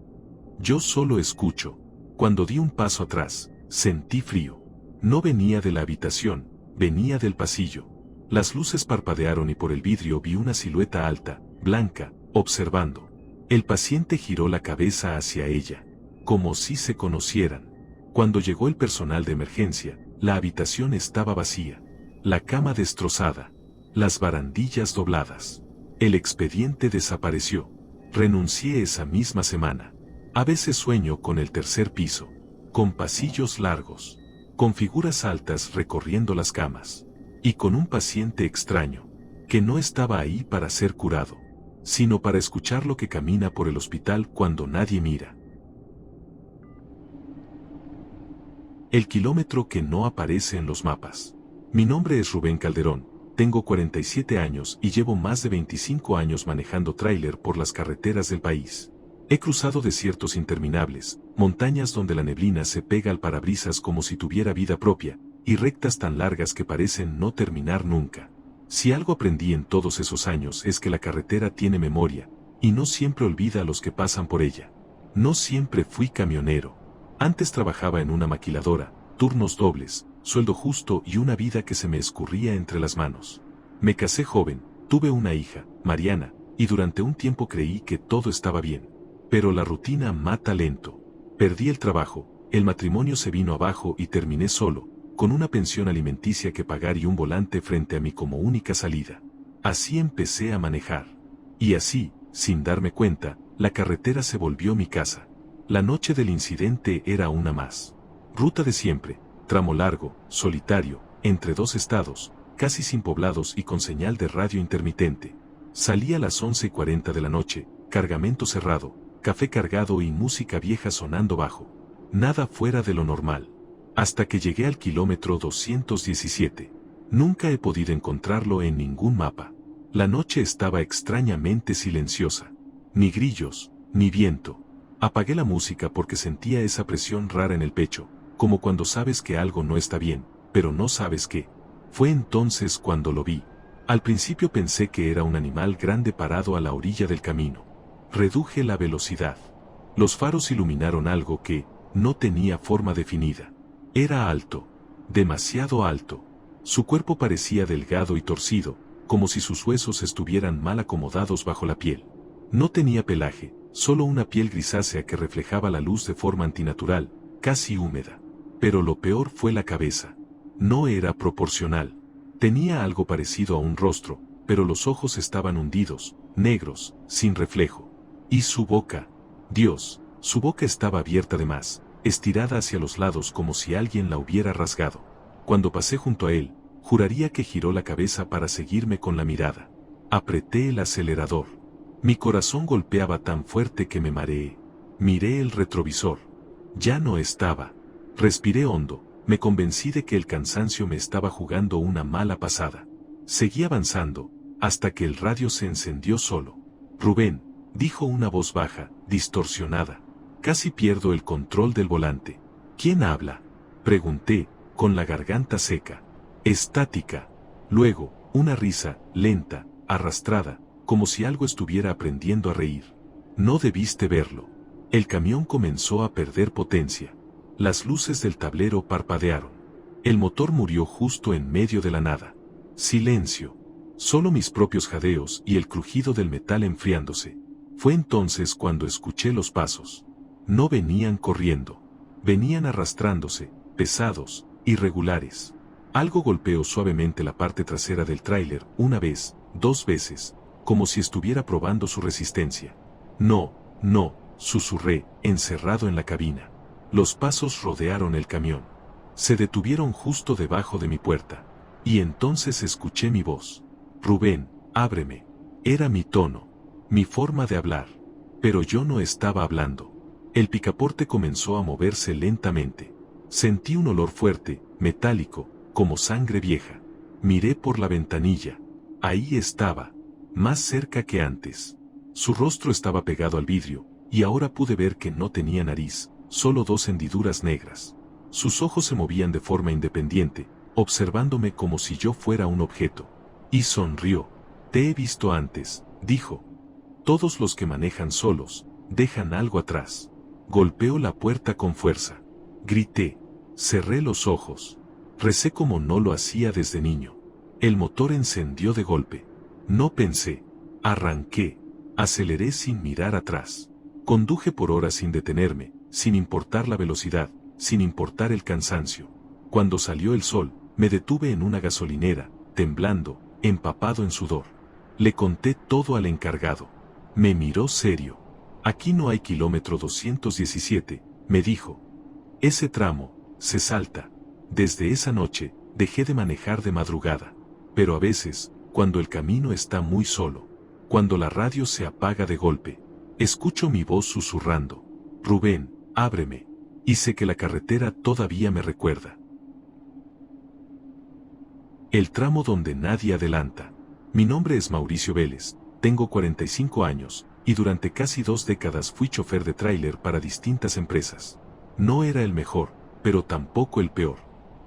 A: Yo solo escucho. Cuando di un paso atrás, sentí frío. No venía de la habitación, venía del pasillo. Las luces parpadearon y por el vidrio vi una silueta alta, blanca, observando. El paciente giró la cabeza hacia ella, como si se conocieran. Cuando llegó el personal de emergencia, la habitación estaba vacía. La cama destrozada. Las barandillas dobladas. El expediente desapareció. Renuncié esa misma semana. A veces sueño con el tercer piso, con pasillos largos, con figuras altas recorriendo las camas, y con un paciente extraño, que no estaba ahí para ser curado, sino para escuchar lo que camina por el hospital cuando nadie mira. El kilómetro que no aparece en los mapas. Mi nombre es Rubén Calderón, tengo 47 años y llevo más de 25 años manejando tráiler por las carreteras del país. He cruzado desiertos interminables, montañas donde la neblina se pega al parabrisas como si tuviera vida propia, y rectas tan largas que parecen no terminar nunca. Si algo aprendí en todos esos años es que la carretera tiene memoria, y no siempre olvida a los que pasan por ella. No siempre fui camionero. Antes trabajaba en una maquiladora, turnos dobles, sueldo justo y una vida que se me escurría entre las manos. Me casé joven, tuve una hija, Mariana, y durante un tiempo creí que todo estaba bien. Pero la rutina mata lento. Perdí el trabajo, el matrimonio se vino abajo y terminé solo, con una pensión alimenticia que pagar y un volante frente a mí como única salida. Así empecé a manejar. Y así, sin darme cuenta, la carretera se volvió mi casa. La noche del incidente era una más. Ruta de siempre, tramo largo, solitario, entre dos estados, casi sin poblados y con señal de radio intermitente. Salí a las 11:40 de la noche, cargamento cerrado, café cargado y música vieja sonando bajo. Nada fuera de lo normal. Hasta que llegué al kilómetro 217. Nunca he podido encontrarlo en ningún mapa. La noche estaba extrañamente silenciosa. Ni grillos, ni viento. Apagué la música porque sentía esa presión rara en el pecho, como cuando sabes que algo no está bien, pero no sabes qué. Fue entonces cuando lo vi. Al principio pensé que era un animal grande parado a la orilla del camino. Reduje la velocidad. Los faros iluminaron algo que no tenía forma definida. Era alto, demasiado alto. Su cuerpo parecía delgado y torcido, como si sus huesos estuvieran mal acomodados bajo la piel. No tenía pelaje, solo una piel grisácea que reflejaba la luz de forma antinatural, casi húmeda. Pero lo peor fue la cabeza. No era proporcional. Tenía algo parecido a un rostro, pero los ojos estaban hundidos, negros, sin reflejo. Y su boca. Dios, su boca estaba abierta de más, estirada hacia los lados como si alguien la hubiera rasgado. Cuando pasé junto a él, juraría que giró la cabeza para seguirme con la mirada. Apreté el acelerador. Mi corazón golpeaba tan fuerte que me mareé. Miré el retrovisor. Ya no estaba. Respiré hondo, me convencí de que el cansancio me estaba jugando una mala pasada. Seguí avanzando, hasta que el radio se encendió solo. Rubén, dijo una voz baja, distorsionada. Casi pierdo el control del volante. ¿Quién habla? Pregunté, con la garganta seca. Estática. Luego, una risa, lenta, arrastrada, como si algo estuviera aprendiendo a reír. No debiste verlo. El camión comenzó a perder potencia. Las luces del tablero parpadearon. El motor murió justo en medio de la nada. Silencio. Solo mis propios jadeos y el crujido del metal enfriándose. Fue entonces cuando escuché los pasos. No venían corriendo. Venían arrastrándose, pesados, irregulares. Algo golpeó suavemente la parte trasera del tráiler, una vez, dos veces, como si estuviera probando su resistencia. No, no, susurré, encerrado en la cabina. Los pasos rodearon el camión. Se detuvieron justo debajo de mi puerta. Y entonces escuché mi voz. Rubén, ábreme. Era mi tono, mi forma de hablar. Pero yo no estaba hablando. El picaporte comenzó a moverse lentamente. Sentí un olor fuerte, metálico, como sangre vieja. Miré por la ventanilla. Ahí estaba, más cerca que antes. Su rostro estaba pegado al vidrio, y ahora pude ver que no tenía nariz, solo dos hendiduras negras. Sus ojos se movían de forma independiente, observándome como si yo fuera un objeto. Y sonrió. Te he visto antes, dijo. Todos los que manejan solos, dejan algo atrás. Golpeó la puerta con fuerza. Grité. Cerré los ojos. Recé como no lo hacía desde niño. El motor encendió de golpe. No pensé. Arranqué. Aceleré sin mirar atrás. Conduje por horas sin detenerme, sin importar la velocidad, sin importar el cansancio. Cuando salió el sol, me detuve en una gasolinera, temblando, empapado en sudor. Le conté todo al encargado. Me miró serio. Aquí no hay kilómetro 217, me dijo. Ese tramo, se salta. Desde esa noche, dejé de manejar de madrugada. Pero a veces, cuando el camino está muy solo, cuando la radio se apaga de golpe, escucho mi voz susurrando. Rubén, ábreme. Y sé que la carretera todavía me recuerda. El tramo donde nadie adelanta. Mi nombre es Mauricio Vélez, tengo 45 años, y durante casi 2 décadas fui chofer de tráiler para distintas empresas. No era el mejor, pero tampoco el peor.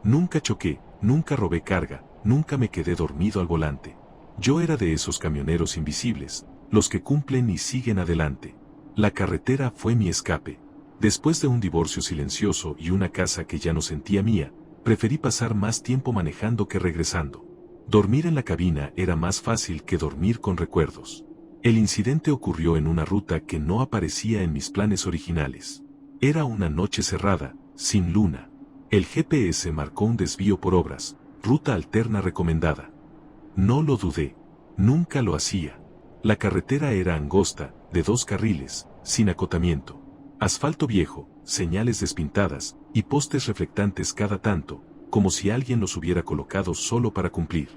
A: Nunca choqué, nunca robé carga, nunca me quedé dormido al volante. Yo era de esos camioneros invisibles, los que cumplen y siguen adelante. La carretera fue mi escape. Después de un divorcio silencioso y una casa que ya no sentía mía, preferí pasar más tiempo manejando que regresando. Dormir en la cabina era más fácil que dormir con recuerdos. El incidente ocurrió en una ruta que no aparecía en mis planes originales. Era una noche cerrada, sin luna. El GPS marcó un desvío por obras, ruta alterna recomendada. No lo dudé. Nunca lo hacía. La carretera era angosta, de 2 carriles, sin acotamiento. Asfalto viejo, señales despintadas, y postes reflectantes cada tanto, como si alguien los hubiera colocado solo para cumplir.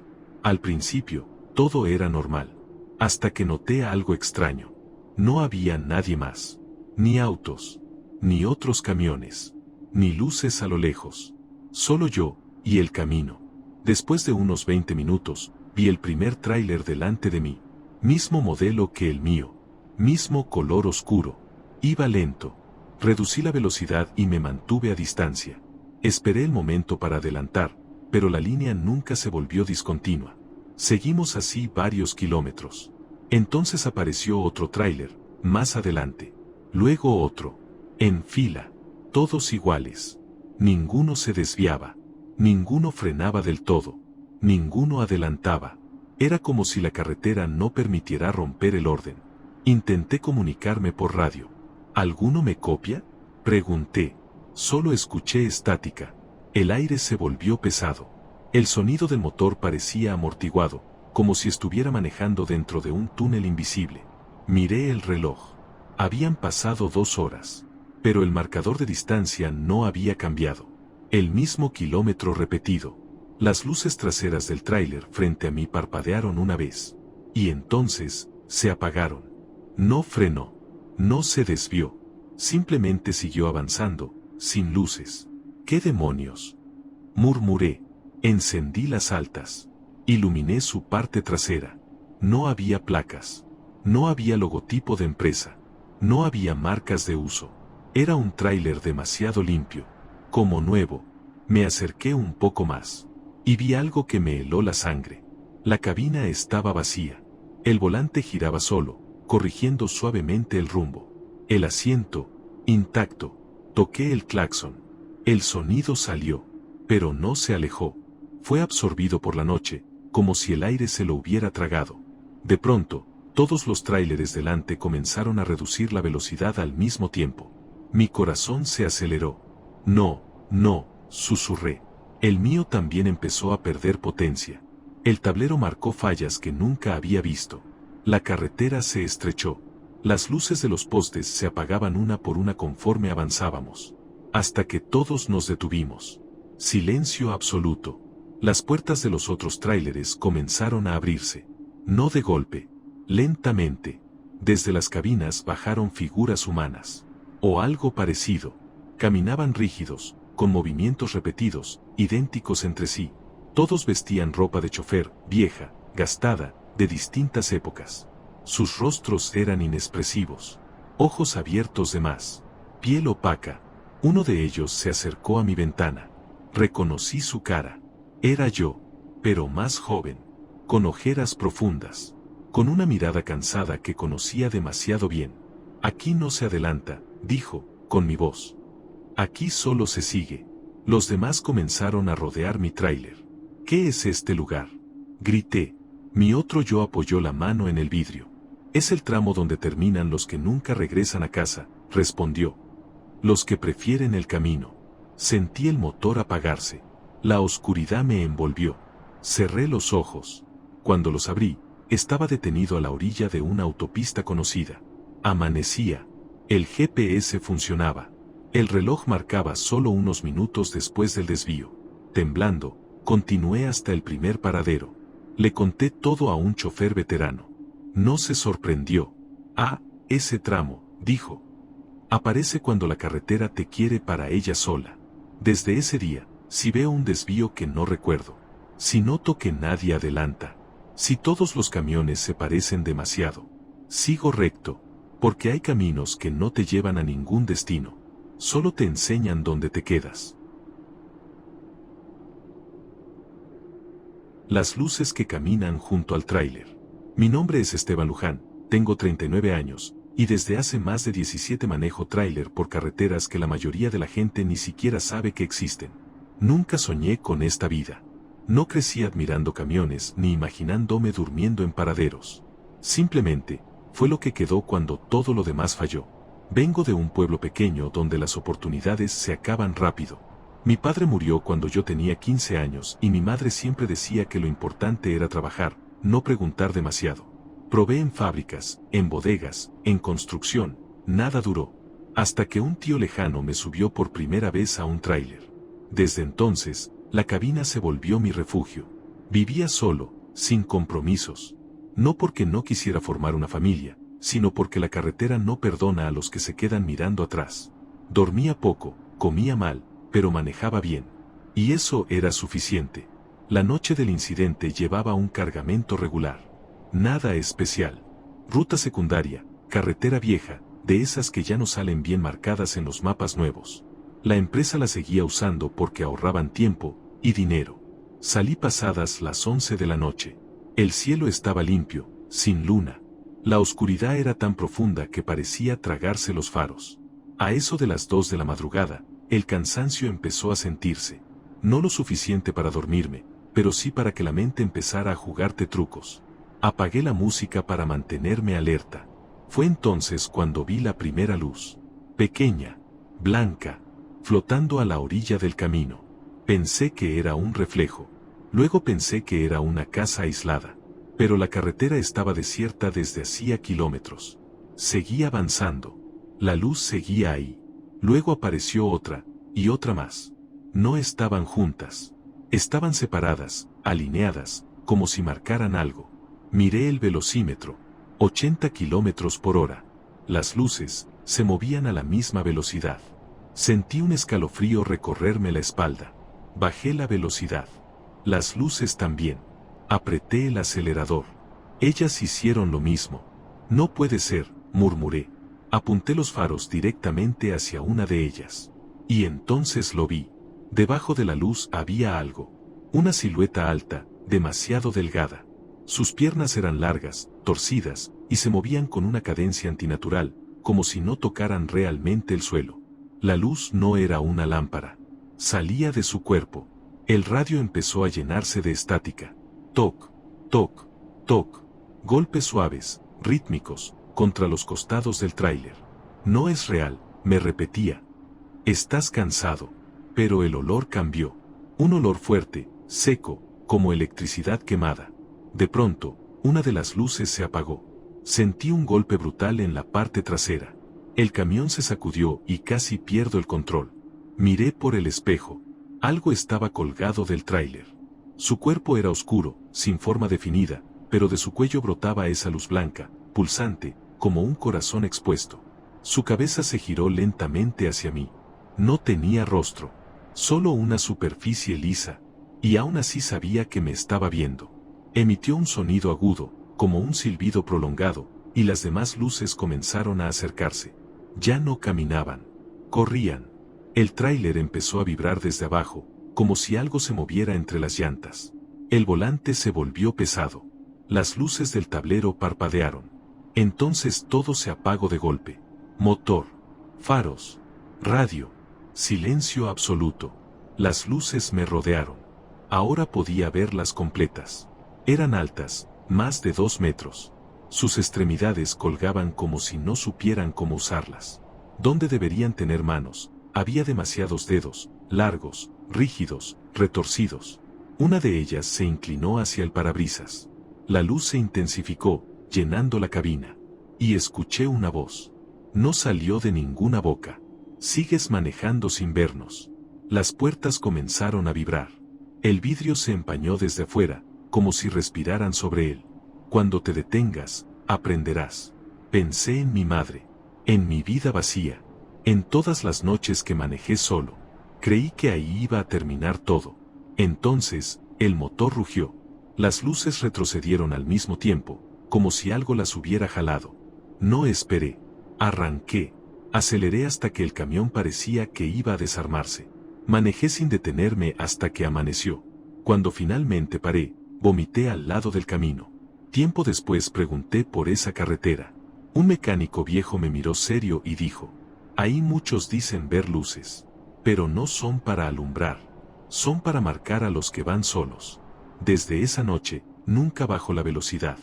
A: Al principio, todo era normal. Hasta que noté algo extraño. No había nadie más. Ni autos. Ni otros camiones. Ni luces a lo lejos. Solo yo, y el camino. Después de unos 20 minutos, vi el primer tráiler delante de mí. Mismo modelo que el mío. Mismo color oscuro. Iba lento. Reducí la velocidad y me mantuve a distancia. Esperé el momento para adelantar, pero la línea nunca se volvió discontinua. Seguimos así varios kilómetros. Entonces apareció otro tráiler, más adelante. Luego otro. En fila. Todos iguales. Ninguno se desviaba. Ninguno frenaba del todo. Ninguno adelantaba. Era como si la carretera no permitiera romper el orden. Intenté comunicarme por radio. ¿Alguno me copia? Pregunté. Solo escuché estática. El aire se volvió pesado. El sonido del motor parecía amortiguado, como si estuviera manejando dentro de un túnel invisible. Miré el reloj. Habían pasado 2 horas. Pero el marcador de distancia no había cambiado. El mismo kilómetro repetido. Las luces traseras del tráiler frente a mí parpadearon una vez. Y entonces, se apagaron. No frenó. No se desvió. Simplemente siguió avanzando, sin luces. ¿Qué demonios? Murmuré. Encendí las altas. Iluminé su parte trasera. No había placas. No había logotipo de empresa. No había marcas de uso. Era un tráiler demasiado limpio. Como nuevo. Me acerqué un poco más. Y vi algo que me heló la sangre. La cabina estaba vacía. El volante giraba solo, corrigiendo suavemente el rumbo. El asiento, intacto. Toqué el claxon. El sonido salió, pero no se alejó. Fue absorbido por la noche, como si el aire se lo hubiera tragado. De pronto, todos los tráileres delante comenzaron a reducir la velocidad al mismo tiempo. Mi corazón se aceleró. No, no, susurré. El mío también empezó a perder potencia. El tablero marcó fallas que nunca había visto. La carretera se estrechó. Las luces de los postes se apagaban una por una conforme avanzábamos. Hasta que todos nos detuvimos. Silencio absoluto. Las puertas de los otros tráileres comenzaron a abrirse. No de golpe. Lentamente. Desde las cabinas bajaron figuras humanas. O algo parecido. Caminaban rígidos, con movimientos repetidos, idénticos entre sí. Todos vestían ropa de chofer, vieja, gastada, de distintas épocas. Sus rostros eran inexpresivos. Ojos abiertos de más. Piel opaca. Uno de ellos se acercó a mi ventana. Reconocí su cara. Era yo, pero más joven. Con ojeras profundas. Con una mirada cansada que conocía demasiado bien. Aquí no se adelanta, dijo, con mi voz. Aquí solo se sigue. Los demás comenzaron a rodear mi tráiler. ¿Qué es este lugar? Grité. Mi otro yo apoyó la mano en el vidrio. Es el tramo donde terminan los que nunca regresan a casa, respondió. Los que prefieren el camino. Sentí el motor apagarse. La oscuridad me envolvió. Cerré los ojos. Cuando los abrí, estaba detenido a la orilla de una autopista conocida. Amanecía. El GPS funcionaba. El reloj marcaba solo unos minutos después del desvío. Temblando, continué hasta el primer paradero. Le conté todo a un chofer veterano. No se sorprendió. Ah, ese tramo, dijo. Aparece cuando la carretera te quiere para ella sola. Desde ese día, si veo un desvío que no recuerdo, si noto que nadie adelanta, si todos los camiones se parecen demasiado, sigo recto. Porque hay caminos que no te llevan a ningún destino, solo te enseñan dónde te quedas. Las luces que caminan junto al tráiler. Mi nombre es Esteban Luján, tengo 39 años, y desde hace más de 17 manejo tráiler por carreteras que la mayoría de la gente ni siquiera sabe que existen. Nunca soñé con esta vida. No crecí admirando camiones ni imaginándome durmiendo en paraderos. Simplemente, fue lo que quedó cuando todo lo demás falló. Vengo de un pueblo pequeño donde las oportunidades se acaban rápido. Mi padre murió cuando yo tenía 15 años y mi madre siempre decía que lo importante era trabajar, no preguntar demasiado. Probé en fábricas, en bodegas, en construcción, nada duró. Hasta que un tío lejano me subió por primera vez a un tráiler. Desde entonces, la cabina se volvió mi refugio. Vivía solo, sin compromisos. No porque no quisiera formar una familia, sino porque la carretera no perdona a los que se quedan mirando atrás. Dormía poco, comía mal, pero manejaba bien. Y eso era suficiente. La noche del incidente llevaba un cargamento regular. Nada especial. Ruta secundaria, carretera vieja, de esas que ya no salen bien marcadas en los mapas nuevos. La empresa la seguía usando porque ahorraban tiempo y dinero. Salí pasadas las 11 de la noche. El cielo estaba limpio, sin luna. La oscuridad era tan profunda que parecía tragarse los faros. A eso de las 2 de la madrugada, el cansancio empezó a sentirse. No lo suficiente para dormirme, pero sí para que la mente empezara a jugarte trucos. Apagué la música para mantenerme alerta. Fue entonces cuando vi la primera luz. Pequeña, blanca, flotando a la orilla del camino. Pensé que era un reflejo. Luego pensé que era una casa aislada. Pero la carretera estaba desierta desde hacía kilómetros. Seguí avanzando. La luz seguía ahí. Luego apareció otra, y otra más. No estaban juntas. Estaban separadas, alineadas, como si marcaran algo. Miré el velocímetro. 80 kilómetros por hora. Las luces se movían a la misma velocidad. Sentí un escalofrío recorrerme la espalda. Bajé la velocidad. Las luces también. Apreté el acelerador. Ellas hicieron lo mismo. No puede ser, murmuré. Apunté los faros directamente hacia una de ellas. Y entonces lo vi. Debajo de la luz había algo. Una silueta alta, demasiado delgada. Sus piernas eran largas, torcidas, y se movían con una cadencia antinatural, como si no tocaran realmente el suelo. La luz no era una lámpara. Salía de su cuerpo. El radio empezó a llenarse de estática. Toc, toc, toc. Golpes suaves, rítmicos, contra los costados del tráiler. No es real, me repetía. Estás cansado. Pero el olor cambió. Un olor fuerte, seco, como electricidad quemada. De pronto, una de las luces se apagó. Sentí un golpe brutal en la parte trasera. El camión se sacudió y casi pierdo el control. Miré por el espejo. Algo estaba colgado del tráiler. Su cuerpo era oscuro, sin forma definida, pero de su cuello brotaba esa luz blanca, pulsante, como un corazón expuesto. Su cabeza se giró lentamente hacia mí. No tenía rostro, solo una superficie lisa, y aún así sabía que me estaba viendo. Emitió un sonido agudo, como un silbido prolongado, y las demás luces comenzaron a acercarse. Ya no caminaban, corrían. El tráiler empezó a vibrar desde abajo, como si algo se moviera entre las llantas. El volante se volvió pesado. Las luces del tablero parpadearon. Entonces todo se apagó de golpe. Motor, faros, radio, silencio absoluto. Las luces me rodearon. Ahora podía verlas completas. Eran altas, más de 2 metros. Sus extremidades colgaban como si no supieran cómo usarlas. Donde deberían tener manos, había demasiados dedos, largos, rígidos, retorcidos. Una de ellas se inclinó hacia el parabrisas. La luz se intensificó, llenando la cabina. Y escuché una voz. No salió de ninguna boca. Sigues manejando sin vernos. Las puertas comenzaron a vibrar. El vidrio se empañó desde afuera, como si respiraran sobre él. Cuando te detengas, aprenderás. Pensé en mi madre, en mi vida vacía, en todas las noches que manejé solo. Creí que ahí iba a terminar todo. Entonces, el motor rugió. Las luces retrocedieron al mismo tiempo, como si algo las hubiera jalado. No esperé. Arranqué. Aceleré hasta que el camión parecía que iba a desarmarse. Manejé sin detenerme hasta que amaneció. Cuando finalmente paré, vomité al lado del camino. Tiempo después pregunté por esa carretera. Un mecánico viejo me miró serio y dijo: ahí muchos dicen ver luces. Pero no son para alumbrar. Son para marcar a los que van solos. Desde esa noche, nunca bajo la velocidad.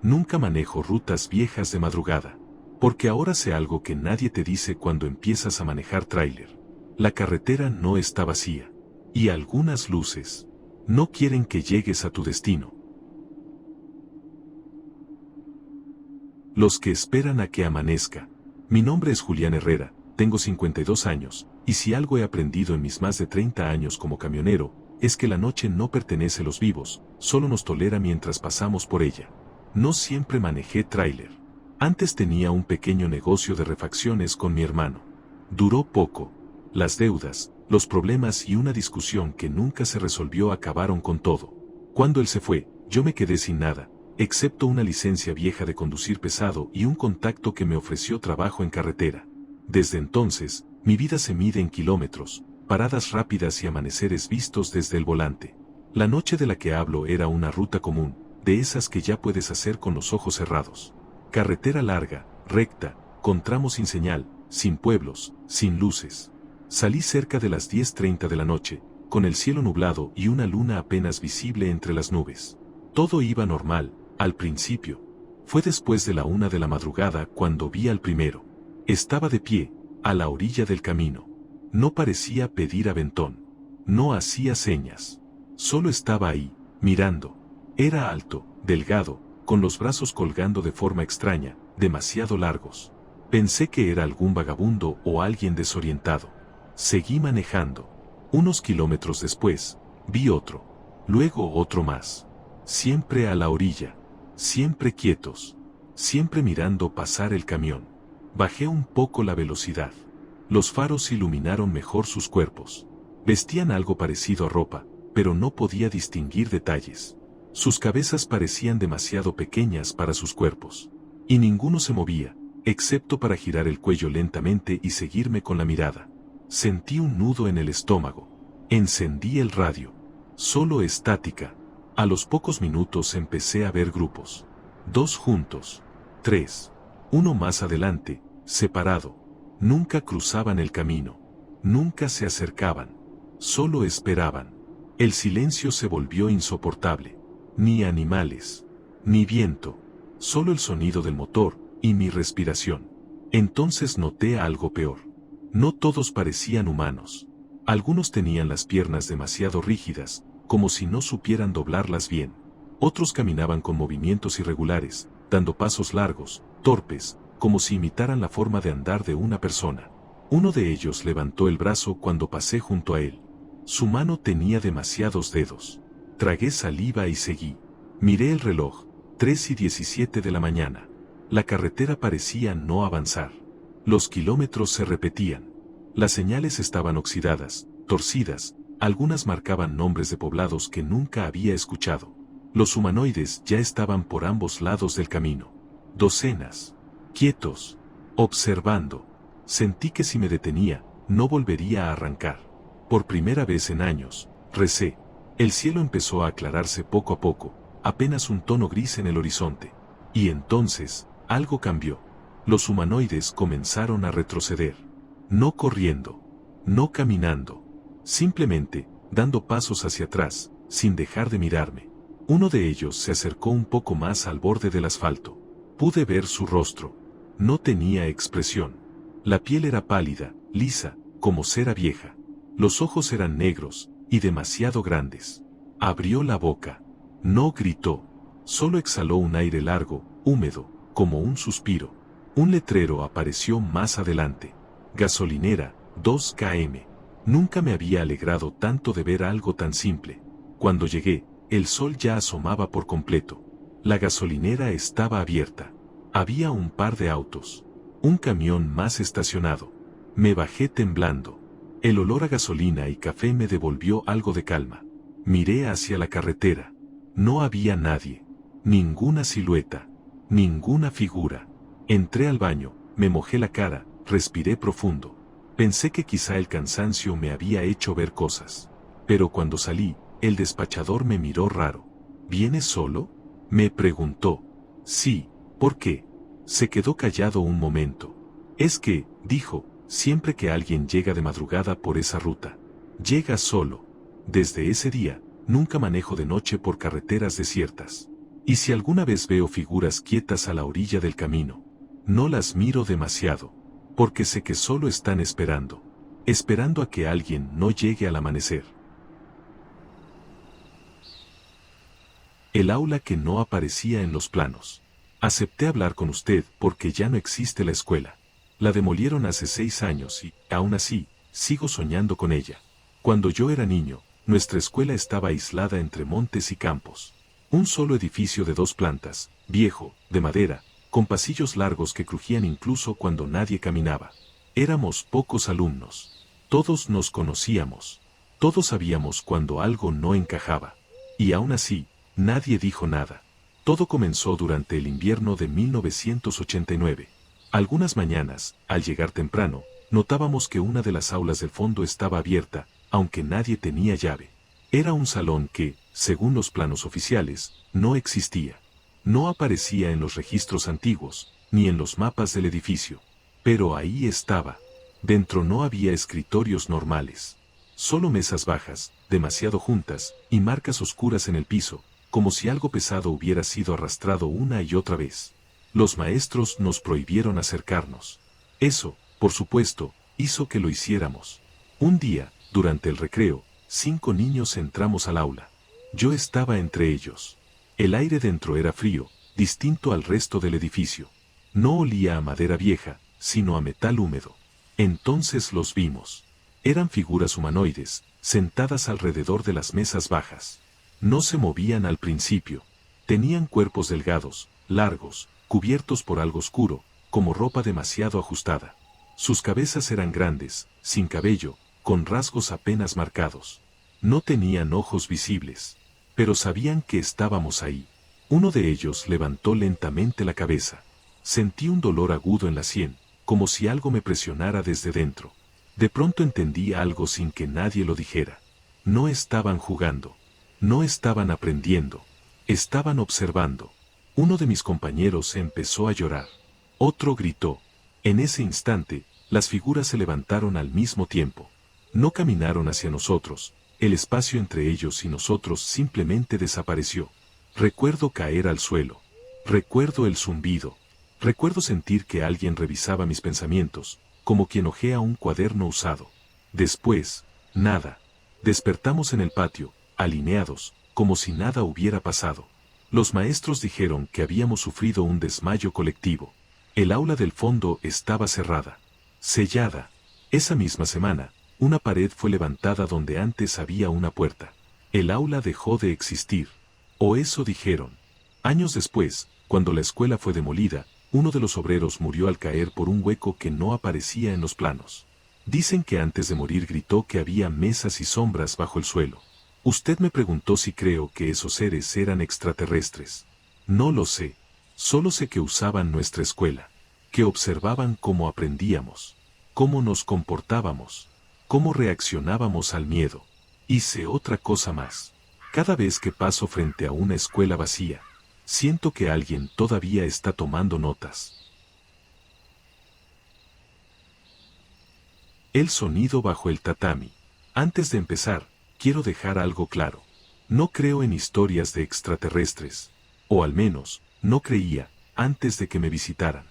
A: Nunca manejo rutas viejas de madrugada. Porque ahora sé algo que nadie te dice cuando empiezas a manejar tráiler. La carretera no está vacía. Y algunas luces no quieren que llegues a tu destino. Los que esperan a que amanezca. Mi nombre es Julián Herrera, tengo 52 años, y si algo he aprendido en mis más de 30 años como camionero, es que la noche no pertenece a los vivos, solo nos tolera mientras pasamos por ella. No siempre manejé tráiler. Antes tenía un pequeño negocio de refacciones con mi hermano. Duró poco. Las deudas, los problemas y una discusión que nunca se resolvió acabaron con todo. Cuando él se fue, yo me quedé sin nada, excepto una licencia vieja de conducir pesado y un contacto que me ofreció trabajo en carretera. Desde entonces, mi vida se mide en kilómetros, paradas rápidas y amaneceres vistos desde el volante. La noche de la que hablo era una ruta común, de esas que ya puedes hacer con los ojos cerrados. Carretera larga, recta, con tramos sin señal, sin pueblos, sin luces. Salí cerca de las 10:30 de la noche, con el cielo nublado y una luna apenas visible entre las nubes. Todo iba normal, al principio. Fue después de la 1 de la madrugada cuando vi al primero. Estaba de pie, a la orilla del camino. No parecía pedir aventón. No hacía señas. Solo estaba ahí, mirando. Era alto, delgado, con los brazos colgando de forma extraña, demasiado largos. Pensé que era algún vagabundo o alguien desorientado. Seguí manejando. Unos kilómetros después, vi otro. Luego otro más. Siempre a la orilla. Siempre quietos. Siempre mirando pasar el camión. Bajé un poco la velocidad. Los faros iluminaron mejor sus cuerpos. Vestían algo parecido a ropa, pero no podía distinguir detalles. Sus cabezas parecían demasiado pequeñas para sus cuerpos. Y ninguno se movía, excepto para girar el cuello lentamente y seguirme con la mirada. Sentí un nudo en el estómago. Encendí el radio. Solo estática. A los pocos minutos empecé a ver grupos. 2 juntos. 3. Uno más adelante, separado. Nunca cruzaban el camino. Nunca se acercaban. Solo esperaban. El silencio se volvió insoportable. Ni animales. Ni viento. Solo el sonido del motor y mi respiración. Entonces noté algo peor. No todos parecían humanos. Algunos tenían las piernas demasiado rígidas, como si no supieran doblarlas bien. Otros caminaban con movimientos irregulares, dando pasos largos, torpes, como si imitaran la forma de andar de una persona. Uno de ellos levantó el brazo cuando pasé junto a él. Su mano tenía demasiados dedos. Tragué saliva y seguí. Miré el reloj, 3:17 de la mañana. La carretera parecía no avanzar. Los kilómetros se repetían. Las señales estaban oxidadas, torcidas, algunas marcaban nombres de poblados que nunca había escuchado. Los humanoides ya estaban por ambos lados del camino. Docenas. Quietos. Observando. Sentí que si me detenía, no volvería a arrancar. Por primera vez en años, recé. El cielo empezó a aclararse poco a poco, apenas un tono gris en el horizonte. Y entonces, algo cambió. Los humanoides comenzaron a retroceder. No corriendo. No caminando. Simplemente, dando pasos hacia atrás, sin dejar de mirarme. Uno de ellos se acercó un poco más al borde del asfalto. Pude ver su rostro. No tenía expresión. La piel era pálida, lisa, como cera vieja. Los ojos eran negros, y demasiado grandes. Abrió la boca. No gritó. Solo exhaló un aire largo, húmedo, como un suspiro. Un letrero apareció más adelante. Gasolinera, 2 km. Nunca me había alegrado tanto de ver algo tan simple. Cuando llegué, el sol ya asomaba por completo. La gasolinera estaba abierta. Había un par de autos. Un camión más estacionado. Me bajé temblando. El olor a gasolina y café me devolvió algo de calma. Miré hacia la carretera. No había nadie. Ninguna silueta. Ninguna figura. Entré al baño, Me mojé la cara, respiré profundo. Pensé que quizá el cansancio me había hecho ver cosas. Pero cuando salí, el despachador me miró raro. ¿Vienes solo?, me preguntó. Sí, ¿por qué? Se quedó callado un momento. Es que, dijo, siempre que alguien llega de madrugada por esa ruta, llega solo. Desde ese día, nunca manejo de noche por carreteras desiertas. Y si alguna vez veo figuras quietas a la orilla del camino, no las miro demasiado, porque sé que solo están esperando a que alguien no llegue al amanecer. El aula que no aparecía en los planos. Acepté hablar con usted porque ya no existe la escuela. La demolieron hace 6 años y, aún así, sigo soñando con ella. Cuando yo era niño, nuestra escuela estaba aislada entre montes y campos. Un solo edificio de 2 plantas, viejo, de madera, con pasillos largos que crujían incluso cuando nadie caminaba. Éramos pocos alumnos. Todos nos conocíamos. Todos sabíamos cuando algo no encajaba. Y aún así, nadie dijo nada. Todo comenzó durante el invierno de 1989. Algunas mañanas, al llegar temprano, notábamos que una de las aulas del fondo estaba abierta, aunque nadie tenía llave. Era un salón que, según los planos oficiales, no existía. No aparecía en los registros antiguos, ni en los mapas del edificio. Pero ahí estaba. Dentro no había escritorios normales. Solo mesas bajas, demasiado juntas, y marcas oscuras en el piso, como si algo pesado hubiera sido arrastrado una y otra vez. Los maestros nos prohibieron acercarnos. Eso, por supuesto, hizo que lo hiciéramos. Un día, durante el recreo, 5 niños entramos al aula. Yo estaba entre ellos. El aire dentro era frío, distinto al resto del edificio. No olía a madera vieja, sino a metal húmedo. Entonces los vimos. Eran figuras humanoides, sentadas alrededor de las mesas bajas. No se movían al principio. Tenían cuerpos delgados, largos, cubiertos por algo oscuro, como ropa demasiado ajustada. Sus cabezas eran grandes, sin cabello, con rasgos apenas marcados. No tenían ojos visibles, pero sabían que estábamos ahí. Uno de ellos levantó lentamente la cabeza. Sentí un dolor agudo en la sien, como si algo me presionara desde dentro. De pronto entendí algo sin que nadie lo dijera. No estaban jugando. No estaban aprendiendo. Estaban observando. Uno de mis compañeros empezó a llorar. Otro gritó. En ese instante, las figuras se levantaron al mismo tiempo. No caminaron hacia nosotros. El espacio entre ellos y nosotros simplemente desapareció. Recuerdo caer al suelo. Recuerdo el zumbido. Recuerdo sentir que alguien revisaba mis pensamientos, como quien hojea un cuaderno usado. Después, nada. Despertamos en el patio, alineados, como si nada hubiera pasado. Los maestros dijeron que habíamos sufrido un desmayo colectivo. El aula del fondo estaba cerrada. Sellada. Esa misma semana, una pared fue levantada donde antes había una puerta. El aula dejó de existir. O eso dijeron. Años después, cuando la escuela fue demolida, uno de los obreros murió al caer por un hueco que no aparecía en los planos. Dicen que antes de morir gritó que había mesas y sombras bajo el suelo. Usted me preguntó si creo que esos seres eran extraterrestres. No lo sé. Solo sé que usaban nuestra escuela. Que observaban cómo aprendíamos. Cómo nos comportábamos. Cómo reaccionábamos al miedo. Y sé otra cosa más. Cada vez que paso frente a una escuela vacía, siento que alguien todavía está tomando notas. El sonido bajo el tatami. Antes de empezar, quiero dejar algo claro. No creo en historias de extraterrestres. O al menos, no creía, antes de que me visitaran.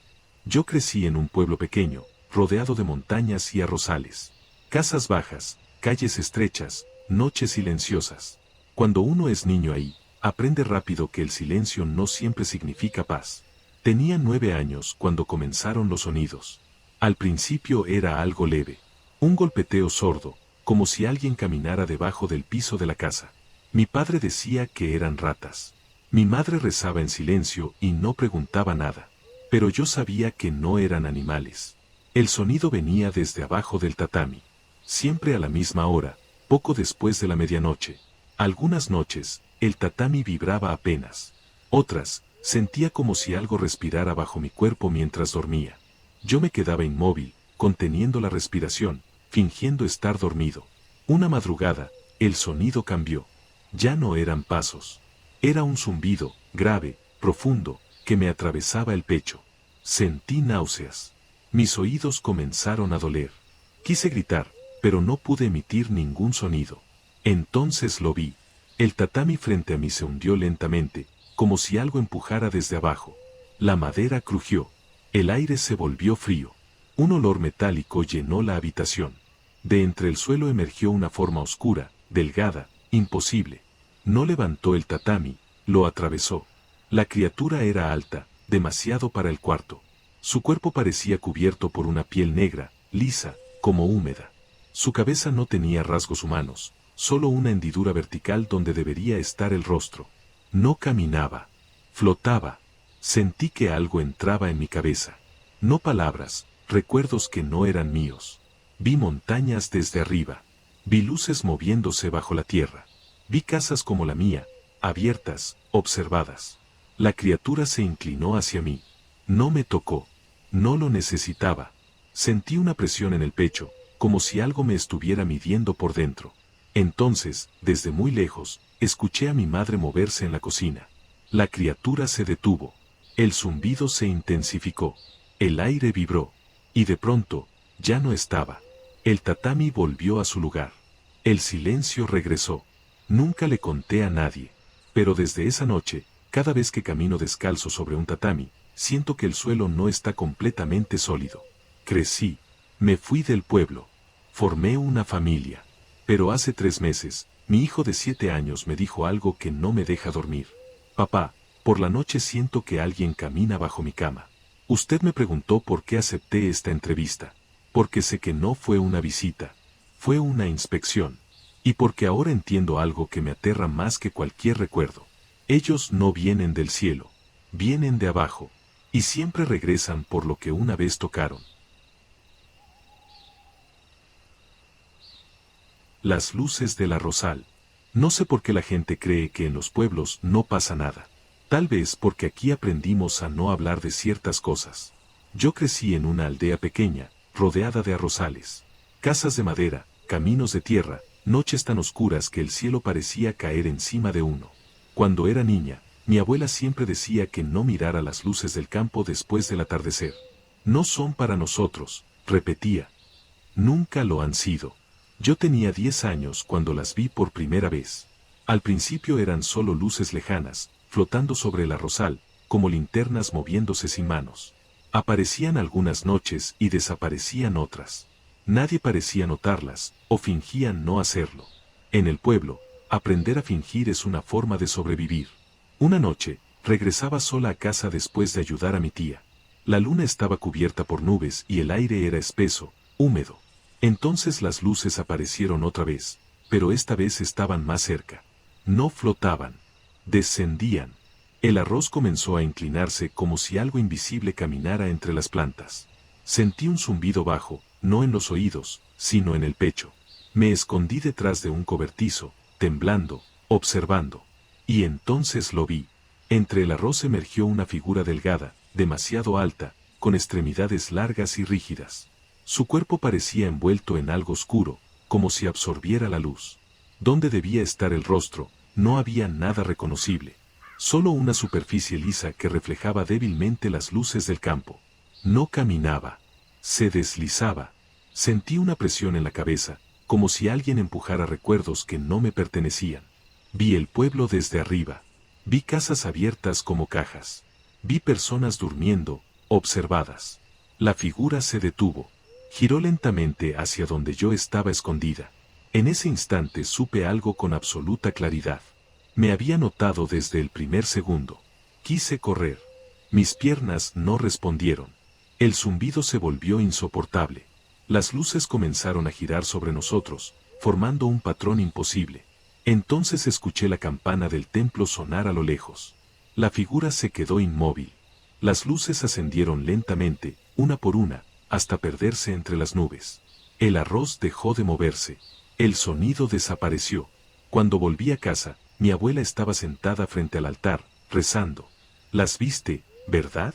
A: Yo crecí en un pueblo pequeño, rodeado de montañas y arrozales. Casas bajas, calles estrechas, noches silenciosas. Cuando uno es niño ahí, aprende rápido que el silencio no siempre significa paz. Tenía 9 años cuando comenzaron los sonidos. Al principio era algo leve. Un golpeteo sordo, como si alguien caminara debajo del piso de la casa. Mi padre decía que eran ratas. Mi madre rezaba en silencio y no preguntaba nada. Pero yo sabía que no eran animales. El sonido venía desde abajo del tatami. Siempre a la misma hora, poco después de la medianoche. Algunas noches, el tatami vibraba apenas. Otras, sentía como si algo respirara bajo mi cuerpo mientras dormía. Yo me quedaba inmóvil, conteniendo la respiración, fingiendo estar dormido. Una madrugada, el sonido cambió. Ya no eran pasos. Era un zumbido, grave, profundo, que me atravesaba el pecho. Sentí náuseas. Mis oídos comenzaron a doler. Quise gritar, pero no pude emitir ningún sonido. Entonces lo vi. El tatami frente a mí se hundió lentamente, como si algo empujara desde abajo. La madera crujió. El aire se volvió frío. Un olor metálico llenó la habitación. De entre el suelo emergió una forma oscura, delgada, imposible. No levantó el tatami, lo atravesó. La criatura era alta, demasiado para el cuarto. Su cuerpo parecía cubierto por una piel negra, lisa, como húmeda. Su cabeza no tenía rasgos humanos, solo una hendidura vertical donde debería estar el rostro. No caminaba. Flotaba. Sentí que algo entraba en mi cabeza. No palabras, recuerdos que no eran míos. Vi montañas desde arriba. Vi luces moviéndose bajo la tierra. Vi casas como la mía, abiertas, observadas. La criatura se inclinó hacia mí. No me tocó. No lo necesitaba. Sentí una presión en el pecho, como si algo me estuviera midiendo por dentro. Entonces, desde muy lejos, escuché a mi madre moverse en la cocina. La criatura se detuvo. El zumbido se intensificó. El aire vibró. Y de pronto, ya no estaba. El tatami volvió a su lugar. El silencio regresó. Nunca le conté a nadie. Pero desde esa noche, cada vez que camino descalzo sobre un tatami, siento que el suelo no está completamente sólido. Crecí. Me fui del pueblo. Formé una familia. Pero hace 3 meses, mi hijo de 7 años me dijo algo que no me deja dormir. Papá, por la noche siento que alguien camina bajo mi cama. Usted me preguntó por qué acepté esta entrevista. Porque sé que no fue una visita. Fue una inspección. Y porque ahora entiendo algo que me aterra más que cualquier recuerdo. Ellos no vienen del cielo. Vienen de abajo. Y siempre regresan por lo que una vez tocaron. Las luces del arrozal. No sé por qué la gente cree que en los pueblos no pasa nada. Tal vez porque aquí aprendimos a no hablar de ciertas cosas. Yo crecí en una aldea pequeña, rodeada de arrozales. Casas de madera, caminos de tierra, noches tan oscuras que el cielo parecía caer encima de uno. Cuando era niña, mi abuela siempre decía que no mirara las luces del campo después del atardecer. No son para nosotros, repetía. Nunca lo han sido. Yo tenía 10 años cuando las vi por primera vez. Al principio eran solo luces lejanas, flotando sobre el arrozal, como linternas moviéndose sin manos. Aparecían algunas noches y desaparecían otras. Nadie parecía notarlas, o fingían no hacerlo. En el pueblo, aprender a fingir es una forma de sobrevivir. Una noche, regresaba sola a casa después de ayudar a mi tía. La luna estaba cubierta por nubes y el aire era espeso, húmedo. Entonces las luces aparecieron otra vez, pero esta vez estaban más cerca. No flotaban. Descendían. El arroz comenzó a inclinarse como si algo invisible caminara entre las plantas. Sentí un zumbido bajo, no en los oídos, sino en el pecho. Me escondí detrás de un cobertizo, temblando, observando. Y entonces lo vi. Entre el arroz emergió una figura delgada, demasiado alta, con extremidades largas y rígidas. Su cuerpo parecía envuelto en algo oscuro, como si absorbiera la luz. Donde debía estar el rostro, no había nada reconocible. Solo una superficie lisa que reflejaba débilmente las luces del campo. No caminaba. Se deslizaba. Sentí una presión en la cabeza, como si alguien empujara recuerdos que no me pertenecían. Vi el pueblo desde arriba. Vi casas abiertas como cajas. Vi personas durmiendo, observadas. La figura se detuvo. Giró lentamente hacia donde yo estaba escondida. En ese instante supe algo con absoluta claridad. Me había notado desde el primer segundo. Quise correr. Mis piernas no respondieron. El zumbido se volvió insoportable. Las luces comenzaron a girar sobre nosotros, formando un patrón imposible. Entonces escuché la campana del templo sonar a lo lejos. La figura se quedó inmóvil. Las luces ascendieron lentamente, una por una, hasta perderse entre las nubes. El arroz dejó de moverse. El sonido desapareció. Cuando volví a casa, mi abuela estaba sentada frente al altar, rezando. «¿Las viste, verdad?»,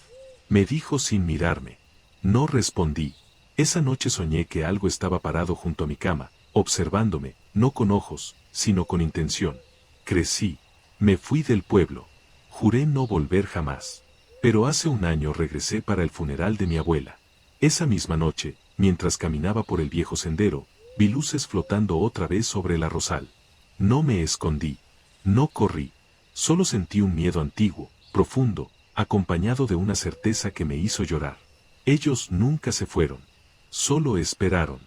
A: me dijo sin mirarme. No respondí. Esa noche soñé que algo estaba parado junto a mi cama, observándome, no con ojos, sino con intención. Crecí. Me fui del pueblo. Juré no volver jamás. Pero hace un año regresé para el funeral de mi abuela. Esa misma noche, mientras caminaba por el viejo sendero, vi luces flotando otra vez sobre el arrozal. No me escondí. No corrí. Solo sentí un miedo antiguo, profundo, acompañado de una certeza que me hizo llorar. Ellos nunca se fueron. Solo esperaron.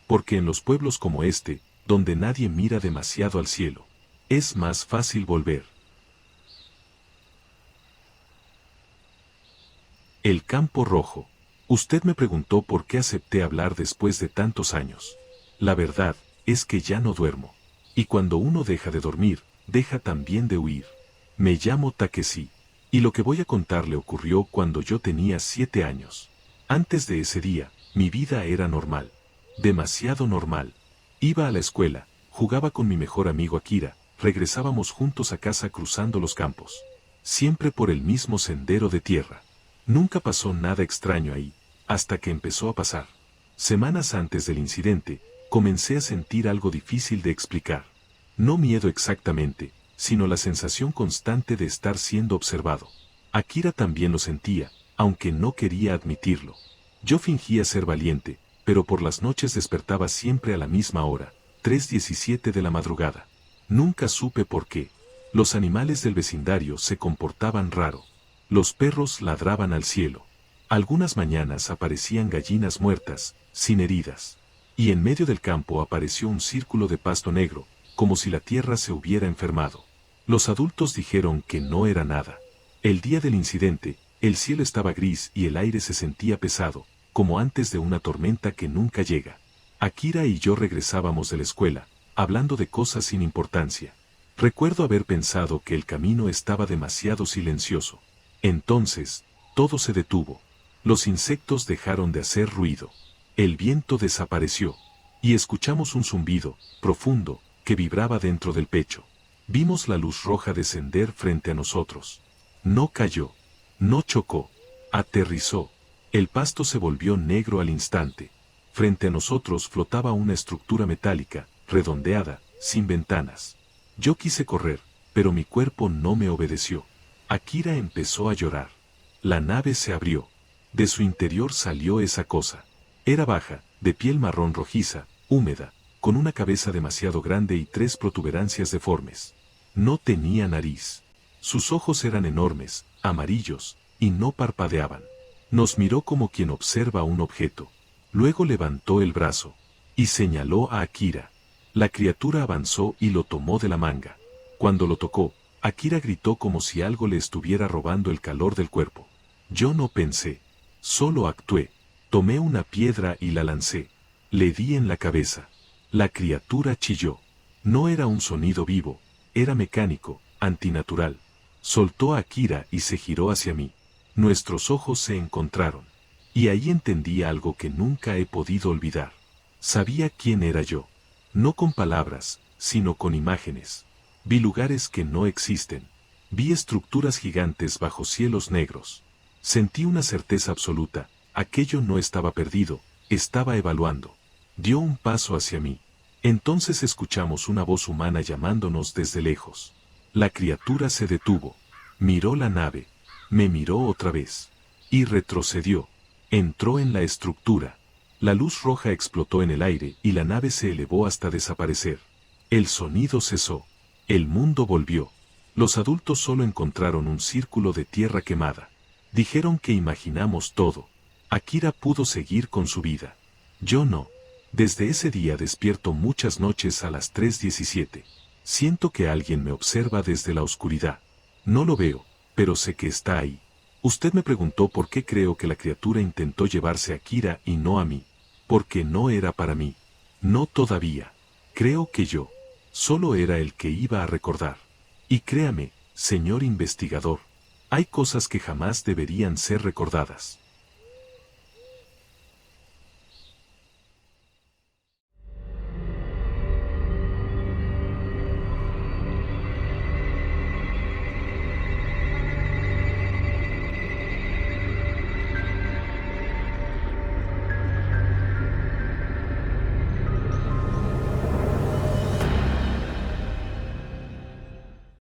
A: Porque en los pueblos como este, donde nadie mira demasiado al cielo, es más fácil volver. El campo rojo. Usted me preguntó por qué acepté hablar después de tantos años. La verdad es que ya no duermo. Y cuando uno deja de dormir, deja también de huir. Me llamo Takeshi. Y lo que voy a contarle ocurrió cuando yo tenía 7 años. Antes de ese día, mi vida era normal. Demasiado normal. Iba a la escuela, jugaba con mi mejor amigo Akira, regresábamos juntos a casa cruzando los campos. Siempre por el mismo sendero de tierra. Nunca pasó nada extraño ahí, hasta que empezó a pasar. Semanas antes del incidente, comencé a sentir algo difícil de explicar. No miedo exactamente, sino la sensación constante de estar siendo observado. Akira también lo sentía, aunque no quería admitirlo. Yo fingía ser valiente, pero por las noches despertaba siempre a la misma hora, 3:17 de la madrugada. Nunca supe por qué. Los animales del vecindario se comportaban raro. Los perros ladraban al cielo. Algunas mañanas aparecían gallinas muertas, sin heridas. Y en medio del campo apareció un círculo de pasto negro, como si la tierra se hubiera enfermado. Los adultos dijeron que no era nada. El día del incidente, el cielo estaba gris y el aire se sentía pesado, como antes de una tormenta que nunca llega. Akira y yo regresábamos de la escuela, hablando de cosas sin importancia. Recuerdo haber pensado que el camino estaba demasiado silencioso. Entonces, todo se detuvo. Los insectos dejaron de hacer ruido. El viento desapareció. Y escuchamos un zumbido, profundo, que vibraba dentro del pecho. Vimos la luz roja descender frente a nosotros. No cayó. No chocó. Aterrizó. El pasto se volvió negro al instante. Frente a nosotros flotaba una estructura metálica, redondeada, sin ventanas. Yo quise correr, pero mi cuerpo no me obedeció. Akira empezó a llorar. La nave se abrió. De su interior salió esa cosa. Era baja, de piel marrón rojiza, húmeda, con una cabeza demasiado grande y 3 protuberancias deformes. No tenía nariz. Sus ojos eran enormes, amarillos, y no parpadeaban. Nos miró como quien observa un objeto. Luego levantó el brazo y señaló a Akira. La criatura avanzó y lo tomó de la manga. Cuando lo tocó, Akira gritó como si algo le estuviera robando el calor del cuerpo. Yo no pensé, solo actué. Tomé una piedra y la lancé. Le di en la cabeza. La criatura chilló. No era un sonido vivo, era mecánico, antinatural. Soltó a Akira y se giró hacia mí. Nuestros ojos se encontraron. Y ahí entendí algo que nunca he podido olvidar. Sabía quién era yo. No con palabras, sino con imágenes. Vi lugares que no existen. Vi estructuras gigantes bajo cielos negros. Sentí una certeza absoluta, aquello no estaba perdido, estaba evaluando. Dio un paso hacia mí. Entonces escuchamos una voz humana llamándonos desde lejos. La criatura se detuvo. Miró la nave. Me miró otra vez. Y retrocedió. Entró en la estructura. La luz roja explotó en el aire y la nave se elevó hasta desaparecer. El sonido cesó. El mundo volvió. Los adultos solo encontraron un círculo de tierra quemada. Dijeron que imaginamos todo. Akira pudo seguir con su vida. Yo no. Desde ese día despierto muchas noches a las 3:17. Siento que alguien me observa desde la oscuridad. No lo veo, pero sé que está ahí. Usted me preguntó por qué creo que la criatura intentó llevarse a Akira y no a mí. Porque no era para mí. No todavía. Creo que yo solo era el que iba a recordar. Y créame, señor investigador, hay cosas que jamás deberían ser recordadas.